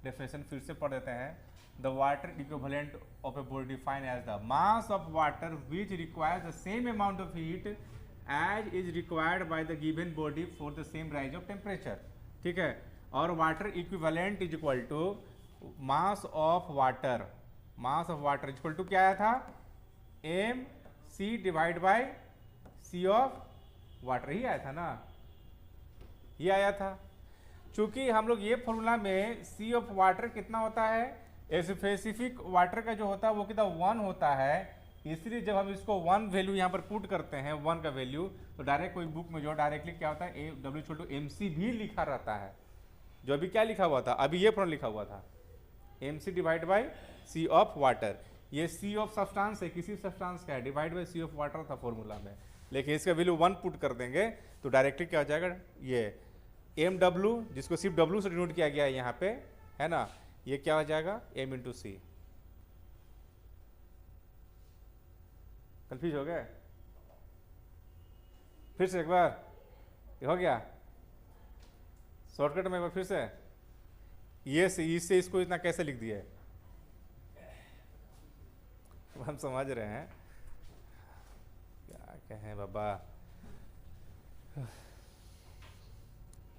[SPEAKER 1] डेफिनेशन, फिर से पढ़ देते हैं। The water equivalent of a body defined as the mass of water which requires the same amount of heat as is required by the given body for the same rise of temperature, ठीक है। और water equivalent is equal to mass of water, mass of water is equal to क्या आया था? M C divide by C of water, ही आया था ना, ये आया था। चूंकि हम लोग ये फॉर्मूला में सी ऑफ वाटर कितना होता है, स्पेसिफिक वाटर का जो होता है वो कितना 1 होता है, इसलिए जब हम इसको 1 वैल्यू यहाँ पर पुट करते हैं, 1 का वैल्यू, तो डायरेक्ट कोई बुक में जो डायरेक्टली क्या होता है W=MC भी लिखा रहता है। जो अभी क्या लिखा हुआ था, अभी ये फॉर्मूला लिखा हुआ था MC divide by C of water, ये सी ऑफ सब्सटेंस है, किसी सब्सटेंस का है, divide by C of water था फॉर्मूला में, लेकिन इसका वैल्यू 1 पुट कर देंगे तो डायरेक्टली क्या हो जाएगा, ये MW जिसको सिर्फ W से डिनोट किया गया है यहाँ पे, है ना, ये क्या हो जाएगा M इंटू सी। कंफ्यूज हो गए? फिर से एक बार, ये हो गया शॉर्टकट में, एक बार फिर से, ये से इससे इसको इतना कैसे लिख दिया है, हम समझ रहे हैं क्या कहें बाबा,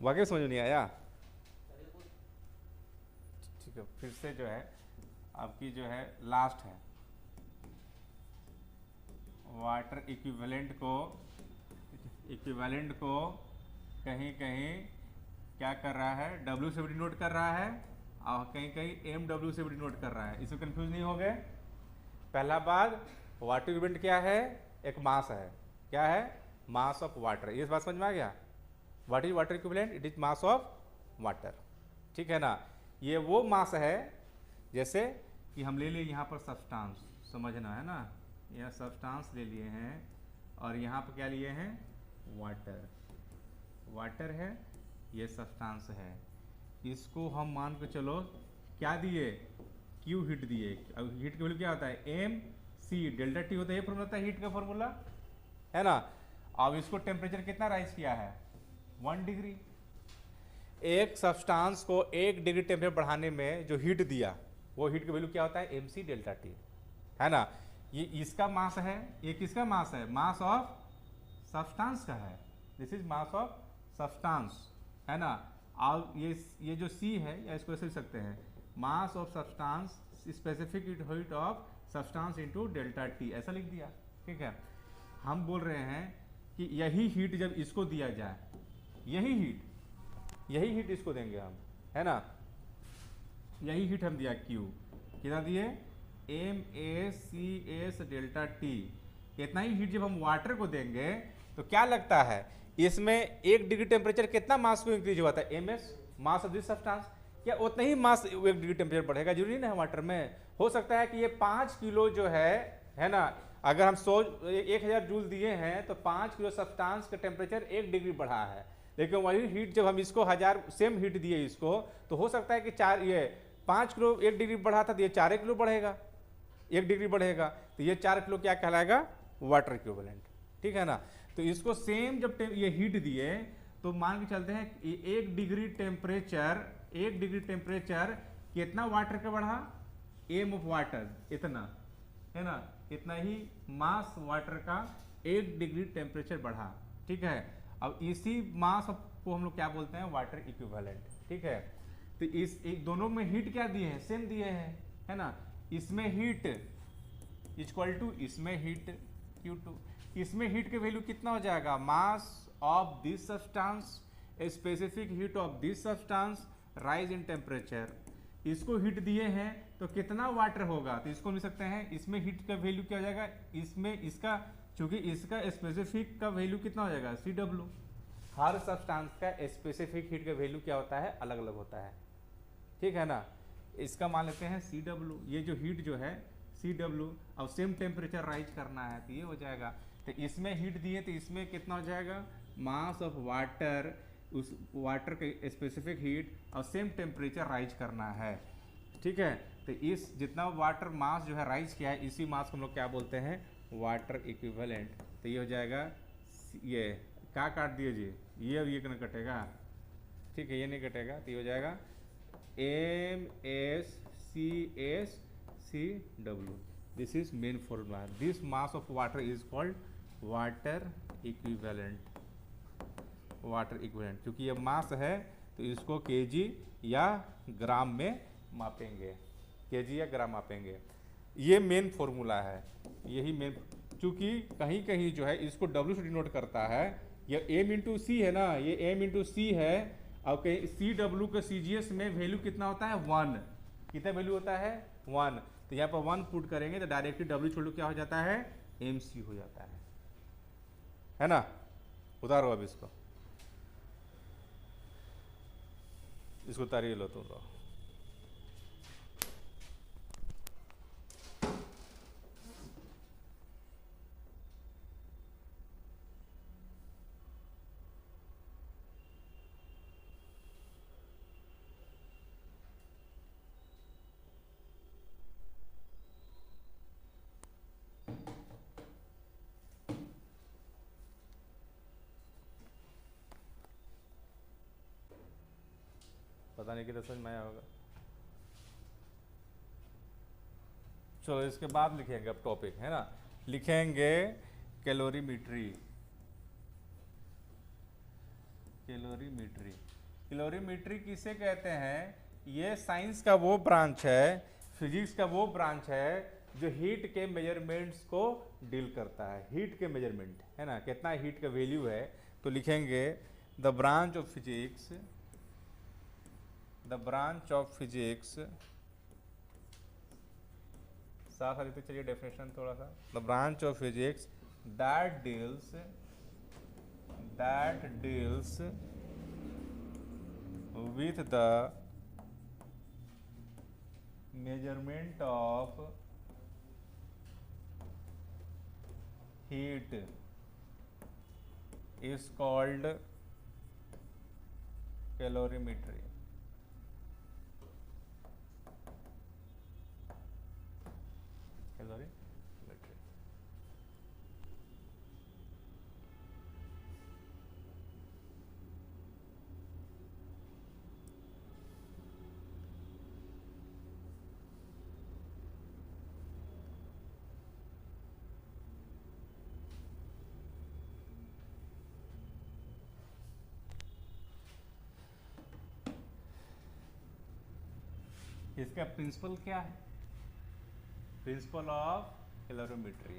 [SPEAKER 1] वाकई समझ में नहीं आया। ठीक है, फिर से जो है आपकी जो है लास्ट है, वाटर इक्विवेलेंट को कहीं कहीं क्या कर रहा है, W से भी डिनोट कर रहा है और कहीं कहीं MW से भी डिनोट कर रहा है। इसमें कंफ्यूज नहीं हो गए? पहला बात, वाटर इक्विवेलेंट क्या है, एक मास है, क्या है, मास ऑफ वाटर, ये बात समझ में आ गया। What is water equivalent? It is mass of water, ठीक है ना। ये वो मास है जैसे कि हम ले लिए यहाँ पर सब्सटेंस, समझना है ना, यह सब्सटेंस ले लिए हैं और यहाँ पर क्या लिए हैं, वाटर, वाटर है, ये सब्सटेंस है, इसको हम मान के चलो क्या दिए, Q हीट दिए। अब हीट का वैल्यू क्या होता है, MC डेल्टा T होता है, ये फॉर्मूला होता है हीट का फॉर्मूला, है ना। अब इसको टेम्परेचर कितना राइज किया है, 1 डिग्री। एक सब्सटेंस को 1 डिग्री टेम्परेचर बढ़ाने में जो हीट दिया, वो हीट का वैल्यू क्या होता है, MC डेल्टा T, है ना। ये इसका मास है, ये किसका मास है, मास ऑफ सब्सटेंस का है, this is mass of substance, है ना। अब ये जो C है, या इसको ऐसे लिख सकते हैं, mass of substance specific heat of substance into delta T, ऐसा लिख दिया, ठीक है। हम बोल रहे हैं कि यही हीट जब इसको दिया जाए, यही हीट इसको देंगे हम, है ना, यही हीट हम दिया Q, कितना दिए, MACS डेल्टा T, इतना ही हीट जब हम वाटर को देंगे तो क्या लगता है, इसमें 1 डिग्री टेम्परेचर कितना मास को इंक्रीज हुआ था, MS mass of this substance, क्या उतना ही मास 1 डिग्री टेम्परेचर बढ़ेगा, जरूरी नहीं है वाटर में, हो सकता है कि ये 5 किलो जो है ना, अगर हम 1000 जूल दिए हैं तो 5 किलो सब्सटेंस का टेम्परेचर 1 डिग्री बढ़ा है, लेकिन वही हीट जब हम इसको 1000 सेम हीट दिए इसको, तो हो सकता है कि 5 किलो 1 डिग्री बढ़ा था तो ये 4 किलो बढ़ेगा, 1 डिग्री बढ़ेगा, तो ये 4 किलो क्या कहलाएगा, वाटर इक्विवेलेंट, ठीक है ना। तो इसको सेम जब ये हीट दिए तो मान के चलते हैं 1 डिग्री टेम्परेचर कितना वाटर का बढ़ा, M ऑफ वाटर इतना, है ना, इतना ही मास वाटर का 1 डिग्री टेम्परेचर बढ़ा, ठीक है। अब इसी मास को हम लोग क्या बोलते हैं, वाटर इक्विवेलेंट, ठीक है। तो इस दोनों में हीट क्या दिए हैं, सेम दिए हैं, है ना। इसमें हीट इक्वल टू इसमें हीट Q2, इसमें हीट के वैल्यू कितना हो जाएगा, mass of this substance specific heat of this substance rise in temperature, इसको हीट दिए हैं तो कितना वाटर होगा, तो इसको लिख सकते हैं, इसमें हीट का वैल्यू क्या हो जाएगा, इसमें इसका, चूंकि इसका स्पेसिफिक का वैल्यू कितना हो जाएगा, CW। हर सब्सटेंस का स्पेसिफिक हीट का वैल्यू क्या होता है, अलग अलग होता है, ठीक है ना। इसका मान लेते हैं CW, ये जो हीट जो है CW, अब सेम टेम्परेचर राइज करना है तो ये हो जाएगा। तो इसमें हीट दिए तो इसमें कितना हो जाएगा, मास ऑफ वाटर, उस वाटर के स्पेसिफिक हीट और सेम टेम्परेचर राइज करना है, ठीक है। तो इस जितना वाटर मास जो है राइज किया है, इसी मास को हम लोग क्या बोलते हैं, वाटर इक्विवेलेंट। तो ये हो जाएगा, ये क्या काट दिए जी, ये अब ये ना कटेगा, ठीक है, ये नहीं कटेगा, तो ये हो जाएगा MsCsCW। This is main formula, this mass of water is called water equivalent, water equivalent. क्योंकि ये मास है तो इसको केजी या ग्राम में मापेंगे, केजी या ग्राम मापेंगे, ये मेन फॉर्मूला है, यही मेन। चूंकि कहीं कहीं जो है इसको W से डिनोट करता है, ये M/C है ना, ये M/C है, और कहीं CW का CGS में वैल्यू कितना होता है, 1, कितना वैल्यू होता है, 1। तो यहाँ पर 1 पुट करेंगे तो डायरेक्टली W छोड़ क्या हो जाता है, MC हो जाता है ना। उतारो अब इसको उतारिए, लो तुम लो। पता नहीं कितना समझ में आया होगा। चलो इसके बाद लिखेंगे, अब टॉपिक है ना, लिखेंगे कैलोरीमीट्री। कैलोरीमीट्री, कैलोरीमीट्री किसे कहते हैं, ये साइंस का वो ब्रांच है, फिजिक्स का वो ब्रांच है जो हीट के मेजरमेंट्स को डील करता है, हीट के मेजरमेंट है ना, कितना हीट का वैल्यू है। तो लिखेंगे the branch of physics, the branch of physics, साथ साथ चलिए डेफिनेशन थोड़ा सा, the branch of physics that deals with the measurement of heat is called calorimetry. Calorimetry. इसका प्रिंसिपल क्या है, principle of calorimetry,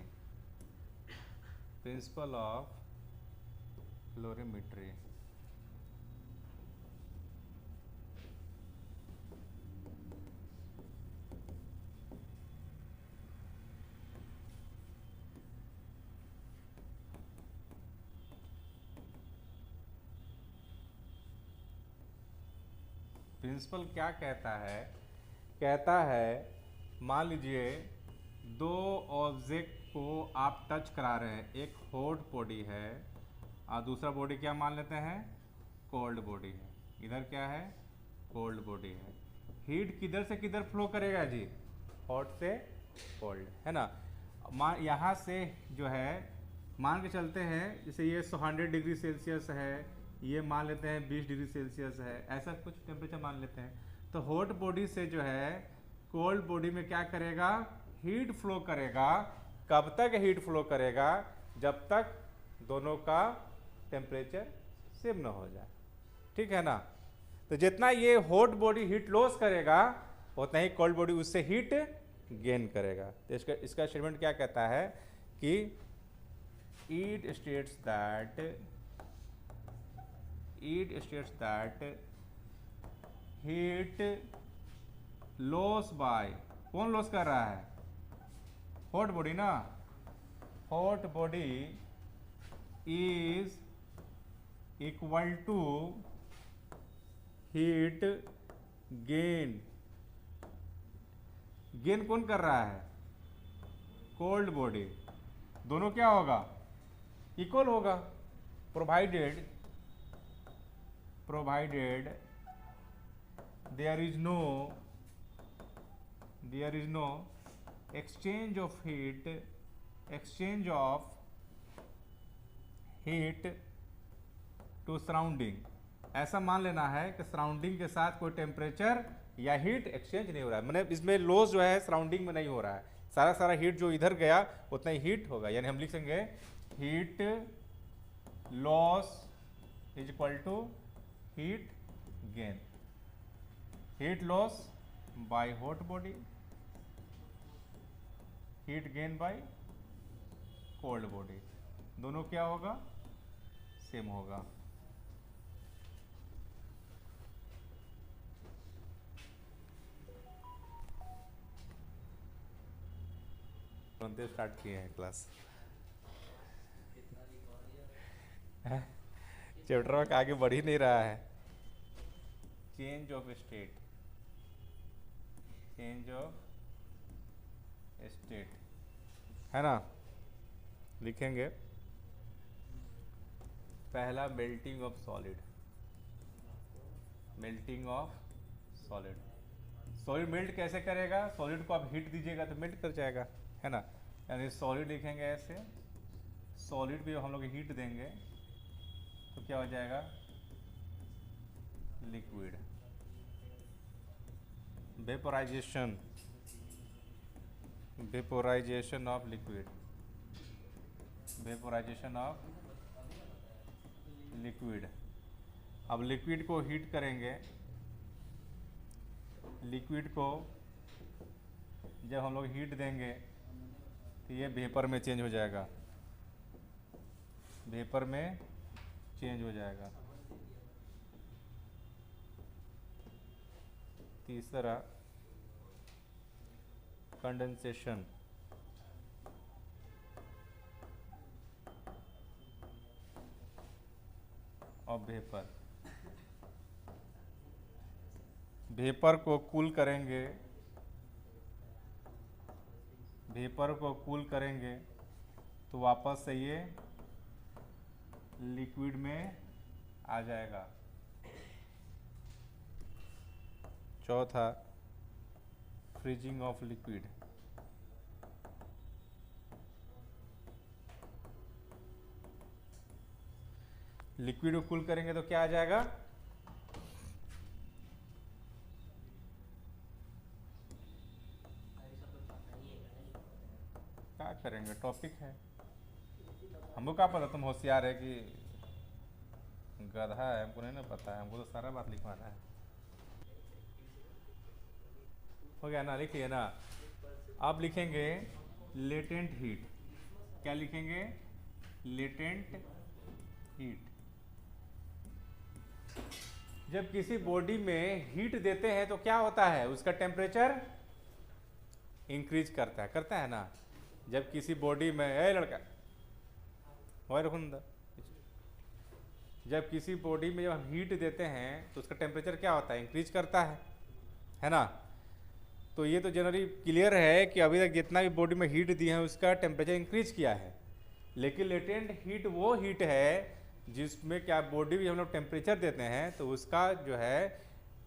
[SPEAKER 1] principle of calorimetry. Principle क्या कहता है, कहता है मान लीजिए दो ऑब्जेक्ट को आप टच करा रहे हैं, एक हॉट बॉडी है और दूसरा बॉडी क्या मान लेते हैं, कोल्ड बॉडी है, इधर क्या है, कोल्ड बॉडी है। हीट किधर से किधर फ्लो करेगा जी, हॉट से कोल्ड, है ना। यहाँ से जो है मान के चलते हैं, जैसे ये 100 डिग्री सेल्सियस है, ये मान लेते हैं 20 डिग्री सेल्सियस है, ऐसा कुछ टेम्परेचर मान लेते हैं। तो हॉट बॉडी से जो है कोल्ड बॉडी में क्या करेगा, हीट फ्लो करेगा। कब तक हीट फ्लो करेगा, जब तक दोनों का टेम्परेचर सेम ना हो जाए, ठीक है ना। तो जितना ये हॉट बॉडी हीट लॉस करेगा उतना ही कोल्ड बॉडी उससे हीट गेन करेगा। तो इसका स्टेटमेंट क्या कहता है कि it states that heat loss by, कौन लॉस कर रहा है? हॉट बॉडी ना, hot body is equal to heat gain. Gain कौन कर रहा है? Cold body. दोनों क्या होगा? इक्वल होगा। Provided there is no exchange of heat to surrounding। ऐसा मान लेना है कि सराउंडिंग के साथ कोई टेम्परेचर या हीट एक्सचेंज नहीं हो रहा है, मतलब इसमें लॉस जो है सराउंडिंग में नहीं हो रहा है, सारा हीट जो इधर गया उतना ही हीट होगा। यानी हम लिख सकेंगे heat loss is equal to heat gain. Heat loss by hot body, heat gain by cold body, दोनों क्या होगा? सेम होगा। तुरंत स्टार्ट किए हैं क्लास। चैप्टर का आगे बढ़ ही नहीं रहा है। चेंज ऑफ स्टेट, है ना। लिखेंगे पहला melting of solid. Solid melt कैसे करेगा? सॉलिड को आप हीट दीजिएगा तो मेल्ट कर जाएगा, है ना। यानी सॉलिड लिखेंगे ऐसे, सॉलिड भी हम लोग हीट देंगे तो क्या हो जाएगा? लिक्विड। वेपोराइजेशन ऑफ लिक्विड, अब लिक्विड को हीट करेंगे। लिक्विड को जब हम लोग हीट देंगे तो ये वेपर में चेंज हो जाएगा, तीसरा कंडेंसेशन ऑफ वेपर को कूल करेंगे तो वापस से ये लिक्विड में आ जाएगा। चौथा फ्रीजिंग ऑफ लिक्विड, लिक्विड को कूल करेंगे तो क्या आ जाएगा? क्या करेंगे? टॉपिक है, हमको क्या पता तुम होशियार है कि गधा है, हमको नहीं ना पता है, हमको तो सारा बात लिखवाना है। हो गया ना, लिखिए ना। अब लिखेंगे लेटेंट हीट। क्या लिखेंगे? Latent heat. जब किसी बॉडी में हीट देते हैं तो क्या होता है? उसका टेम्परेचर इंक्रीज करता है ना। जब किसी बॉडी में लड़का जब किसी बॉडी में जब हम हीट देते हैं तो उसका टेम्परेचर क्या होता है? इंक्रीज करता है ना। तो ये तो जनरली क्लियर है कि अभी तक जितना भी बॉडी में हीट दिए हैं उसका टेम्परेचर इंक्रीज किया है, लेकिन लेटेंट हीट वो हीट है जिसमें क्या बॉडी भी हम लोग टेम्परेचर देते हैं तो उसका जो है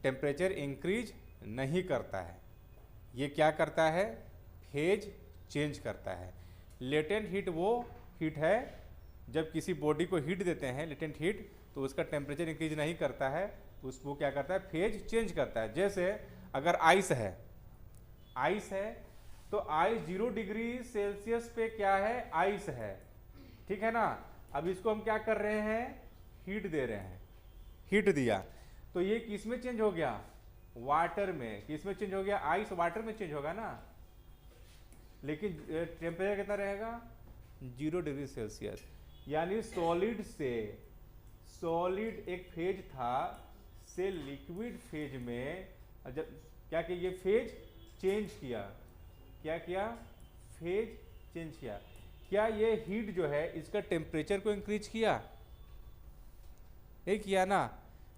[SPEAKER 1] टेम्परेचर इंक्रीज नहीं करता है। ये क्या करता है? फेज चेंज करता है। लेटेंट हीट वो हीट है जब किसी बॉडी को हीट देते हैं, लेटेंट हीट, तो उसका टेम्परेचर इंक्रीज नहीं करता है, उसको क्या करता है? फेज चेंज करता है। जैसे अगर आइस है तो आइस 0 डिग्री सेल्सियस पे क्या है? आइस है, ठीक है ना। अब इसको हम क्या कर रहे हैं? हीट दे रहे हैं। हीट दिया तो ये किस में चेंज हो गया? वाटर में। किस में चेंज हो गया? आइस वाटर में चेंज होगा ना, लेकिन टेम्परेचर कितना रहेगा? 0 डिग्री सेल्सियस। यानी सॉलिड एक फेज था से लिक्विड फेज में, जब क्या कि ये फेज चेंज किया, क्या किया, फेज चेंज किया। क्या ये हीट जो है इसका टेम्परेचर को इंक्रीज किया, ये किया ना।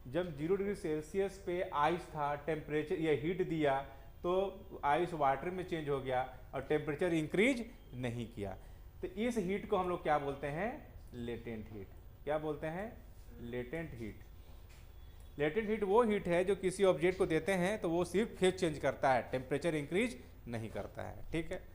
[SPEAKER 1] जब 0 डिग्री सेल्सियस पे आइस था, टेम्परेचर ये हीट दिया तो आइस वाटर में चेंज हो गया और टेम्परेचर इंक्रीज नहीं किया। तो इस हीट को हम लोग क्या बोलते हैं, लेटेंट हीट। क्या बोलते हैं, लेटेंट हीट। लेटेंट हीट वो हीट है जो किसी ऑब्जेक्ट को देते हैं तो वो सिर्फ फेज चेंज करता है, टेम्परेचर इंक्रीज नहीं करता है। ठीक है,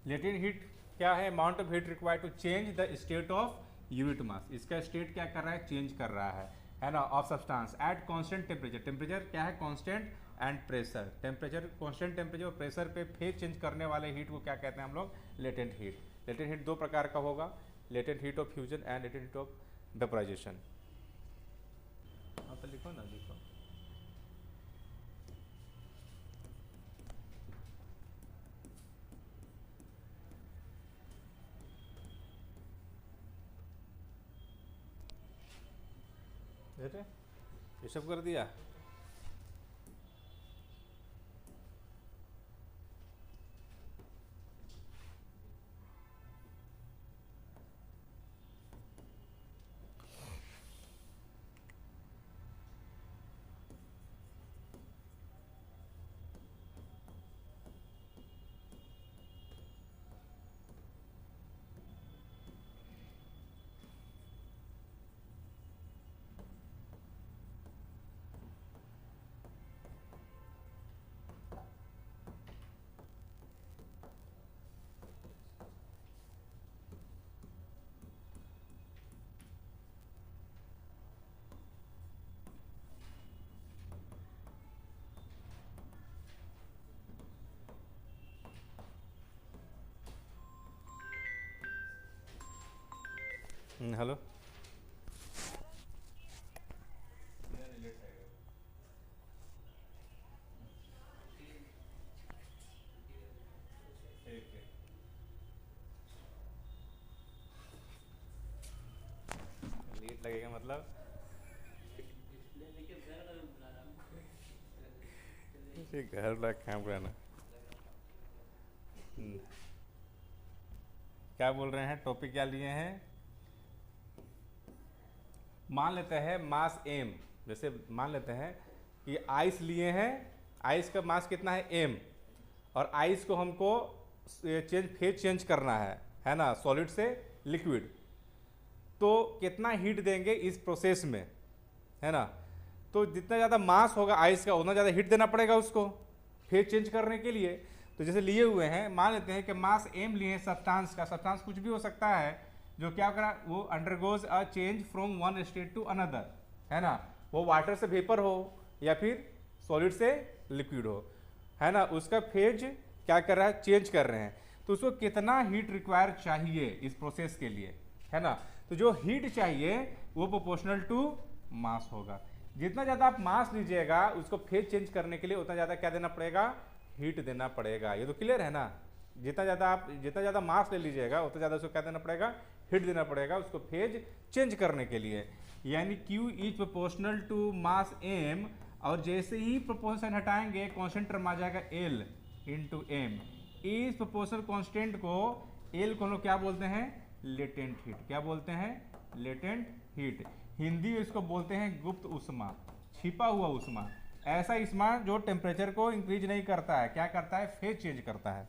[SPEAKER 1] लेटेंट हीट क्या है, amount of heat required to change the state of unit mass. इसका स्टेट क्या कर रहा है, चेंज कर रहा है ना, of substance at constant temperature. Temperature क्या है, constant, and pressure. Temperature constant temperature और प्रेशर पे फेज चेंज करने वाले हीट को क्या कहते हैं हम लोग, लेटेंट हीट। लेटेंट हीट दो प्रकार का होगा, latent heat of fusion and latent heat of vaporisation. तो लिखो ना, लिखो। ये सब कर दिया। हेलो, लेट लगेगा मतलब घर लायक काम कराना। क्या बोल रहे हैं, टॉपिक क्या लिए हैं, मान लेते हैं मास एम। जैसे मान लेते हैं कि आइस लिए हैं, आइस का मास कितना है एम, और आइस को हमको फेज चेंज करना है ना, सॉलिड से लिक्विड। तो कितना हीट देंगे इस प्रोसेस में, है ना। तो जितना ज़्यादा मास होगा आइस का उतना ज़्यादा हीट देना पड़ेगा उसको फेज चेंज करने के लिए। तो जैसे लिए हुए हैं, मान लेते हैं कि मास एम लिए हैं सब्सटेंस का, सब्सटेंस कुछ भी हो सकता है जो क्या करा, वो undergoes a change from one state to another, है ना। वो वाटर से वेपर हो या फिर सॉलिड से लिक्विड हो, है ना, उसका फेज क्या कर रहा है, चेंज कर रहे हैं। तो उसको कितना हीट रिक्वायर चाहिए इस प्रोसेस के लिए, है ना। तो जो हीट चाहिए वो प्रोपोर्शनल टू मास होगा। जितना ज़्यादा आप मास लीजिएगा उसको फेज चेंज करने के लिए उतना ज़्यादा क्या देना पड़ेगा, हीट देना पड़ेगा। ये तो क्लियर है ना। जितना ज़्यादा मास ले लीजिएगा उतना ज़्यादा उसको क्या देना पड़ेगा, हीट देना पड़ेगा उसको फेज चेंज करने के लिए। यानी Q is proportional to mass m, और जैसे ही प्रोपोर्शन हटाएंगे कांस्टेंट टर्म आ जाएगा L इंटू एम। इस प्रोपोर्शनल कांस्टेंट को L को हम लोग क्या बोलते हैं, लेटेंट हीट। क्या बोलते हैं, लेटेंट हीट। हिंदी में इसको बोलते हैं गुप्त उष्मा, छिपा हुआ उष्मा। ऐसा स्मार्ट जो टेम्परेचर को इंक्रीज नहीं करता है, क्या करता है, फेज चेंज करता है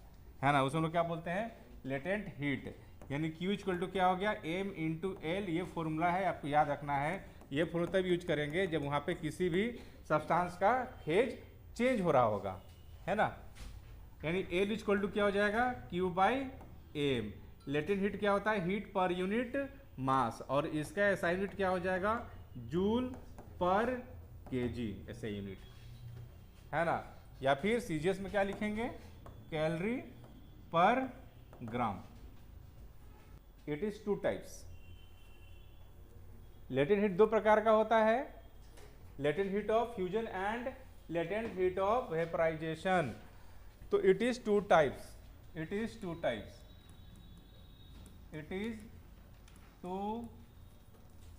[SPEAKER 1] ना, उसमें लोग क्या बोलते हैं, लेटेंट हीट। यानी Q इक्वल टू क्या हो गया, M इंटू एल, ये फॉर्मूला है, आपको याद रखना है। ये फॉर्मूला तब यूज करेंगे जब वहाँ पे किसी भी सब्सटेंस का फेज चेंज हो रहा होगा, है ना। यानी एल इक्वल टू क्या हो जाएगा, Q by M. Latent heat क्या होता है, हीट पर यूनिट मास, और इसका एसआई यूनिट क्या हो जाएगा, जूल पर केजी ऐसे यूनिट, है ना। या फिर सीजीएस में क्या लिखेंगे, calorie per gram. It is two types. Latent heat दो प्रकार का होता है, latent heat of fusion and latent heat of vaporisation. तो it is two types, it is two types, it is two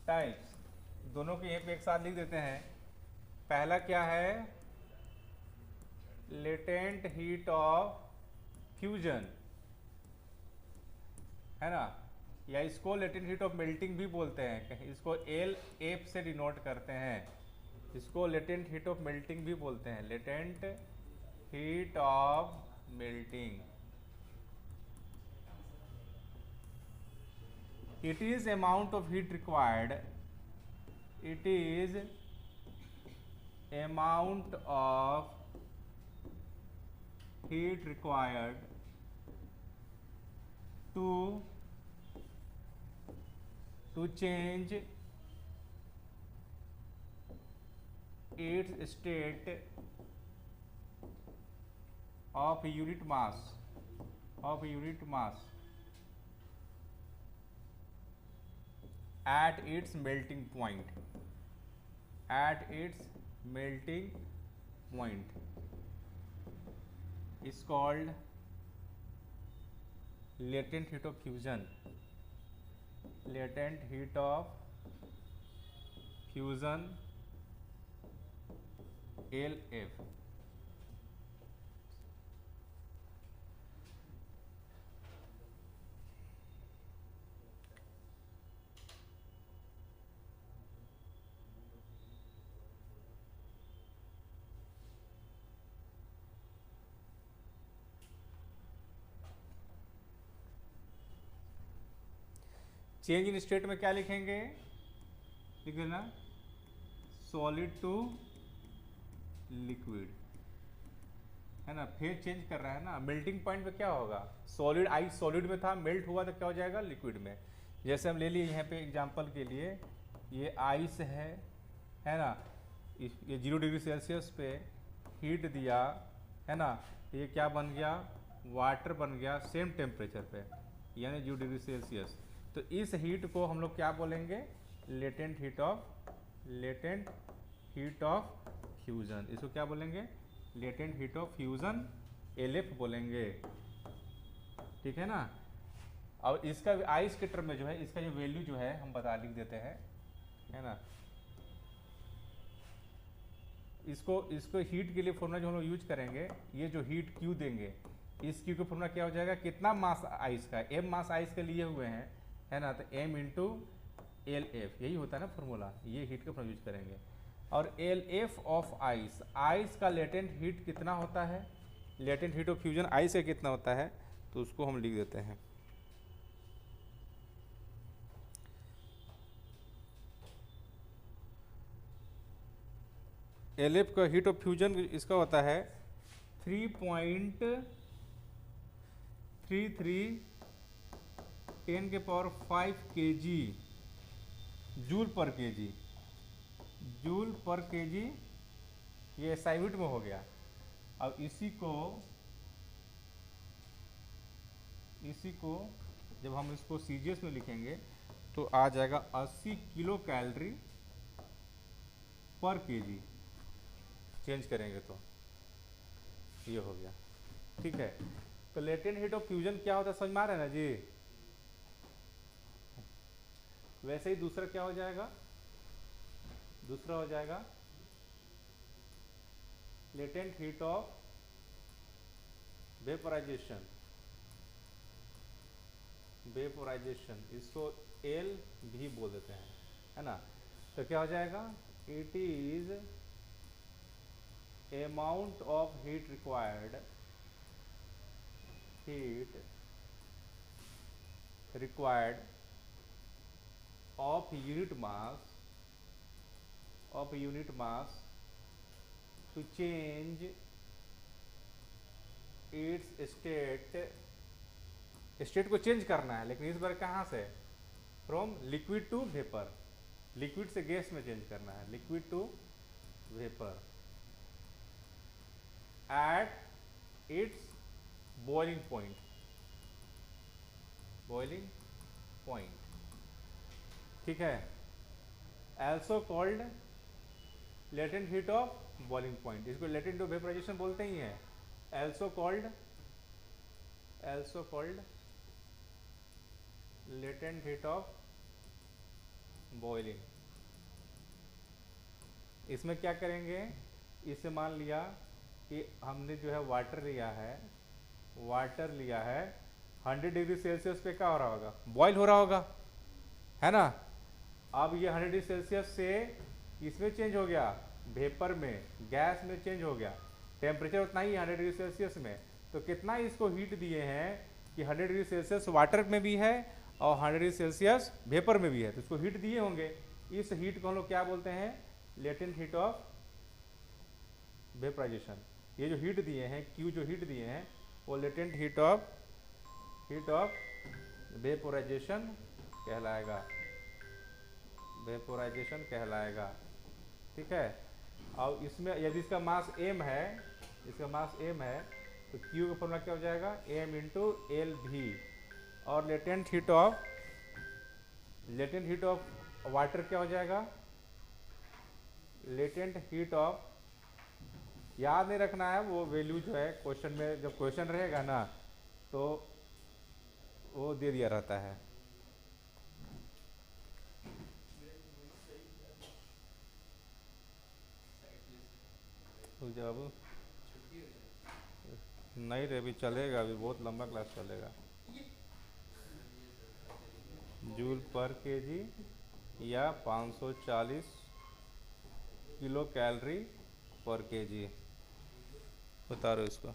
[SPEAKER 1] types. दोनों को यहीं पे एक साथ लिख देते हैं। पहला क्या है, लेटेंट हीट ऑफ फ्यूजन, है ना, या इसको लेटेंट हीट ऑफ मेल्टिंग भी बोलते हैं, इसको एल एफ से डिनोट करते हैं, इसको लेटेंट हीट ऑफ मेल्टिंग भी बोलते हैं, latent heat of melting. It is amount of heat required, it is amount of heat required to change its state of unit mass, of unit mass at its melting point, at its melting point is called latent heat of fusion, latent heat of fusion LF। Change in state में क्या लिखेंगे, लिख देना, solid to liquid, है ना, phase change कर रहा है ना। मेल्टिंग पॉइंट पे क्या होगा, सॉलिड, आइस सॉलिड में था, मेल्ट हुआ तो क्या हो जाएगा, लिक्विड में। जैसे हम ले लिए यहाँ पे एग्जांपल के लिए, ये आइस है ना, ये 0 डिग्री सेल्सियस पे हीट दिया, है ना, ये क्या बन गया, वाटर बन गया सेम टेम्परेचर पे, यानी 0 डिग्री सेल्सियस। तो इस हीट को हम लोग क्या बोलेंगे, latent heat of, latent heat of fusion. इसको क्या बोलेंगे, latent heat of fusion LF बोलेंगे, ठीक है ना। और इसका आइस के टर्म में जो है, इसका जो वैल्यू जो है हम बता लिख देते हैं, है ना। इसको हीट के लिए फॉर्मूला जो हम लोग यूज करेंगे, ये जो हीट क्यू देंगे, इस क्यू का फॉर्मूला क्या हो जाएगा, कितना मास आइस का, एम मास आइस के लिए हुए हैं, है ना, तो एम इंटू एल एफ, यही होता है ना फॉर्मूला, ये हीट का फॉर्मूला यूज करेंगे। और L F of ice, ice का लेटेंट हीट कितना होता है, latent heat of fusion ice का कितना होता है, तो उसको हम लिख देते हैं। एल एफ का हीट ऑफ फ्यूजन इसका होता है 3.33 10 के पावर 5 kg जूल पर केजी, जूल पर केजी, ये SI यूनिट में हो गया। अब इसी को जब हम इसको सीजीएस में लिखेंगे तो आ जाएगा 80 किलो कैलोरी पर केजी, चेंज करेंगे तो ये हो गया, ठीक है। तो लेटेंट हीट ऑफ फ्यूजन क्या होता है, समझ में आ रहा है ना जी। वैसे ही दूसरा क्या हो जाएगा, दूसरा हो जाएगा latent heat of vaporisation, vaporisation, इसको एल भी बोल देते हैं, है ना। तो क्या हो जाएगा, it is amount of heat required of unit mass to change its state को चेंज करना है, लेकिन इस बार कहाँ से, from liquid to vapour, liquid से गैस में चेंज करना है, liquid to vapour at its boiling point, ठीक है, also called latent heat of boiling point, इसको लेटेंट ऑफ वेपराइजेशन बोलते ही हैं, also called latent heat of boiling. इसमें क्या करेंगे, इसे मान लिया कि हमने जो है वाटर लिया है 100 डिग्री सेल्सियस पे क्या हो रहा होगा, बॉयल हो रहा होगा, है ना। अब ये 100 डिग्री सेल्सियस से इसमें चेंज हो गया, वेपर में, गैस में चेंज हो गया, टेम्परेचर उतना ही 100 डिग्री सेल्सियस में, तो कितना इसको हीट दिए हैं कि 100 डिग्री सेल्सियस वाटर में भी है और 100 डिग्री सेल्सियस वेपर में भी है, तो इसको हीट दिए होंगे। इस हीट को हम लोग क्या बोलते हैं, लेटेंट हीट ऑफ वेपराइजेशन। ये जो हीट दिए हैं, क्यू जो हीट दिए हैं, वो लेटेंट हीट ऑफ वेपोराइजेशन कहलाएगा, ठीक है। और इसमें यदि इसका मास m है, तो Q का फॉर्मूला क्या हो जाएगा, m इंटू एल भी, और लेटेंट हीट ऑफ वाटर क्या हो जाएगा, लेटेंट हीट ऑफ, याद नहीं रखना है वो वैल्यू जो है क्वेश्चन में, जब क्वेश्चन रहेगा ना तो वो दे दिया रहता है। जब नहीं रे, अभी चलेगा, अभी बहुत लंबा क्लास चलेगा। जूल पर केजी या 540 किलो कैलोरी पर केजी, बता रहे हो इसको।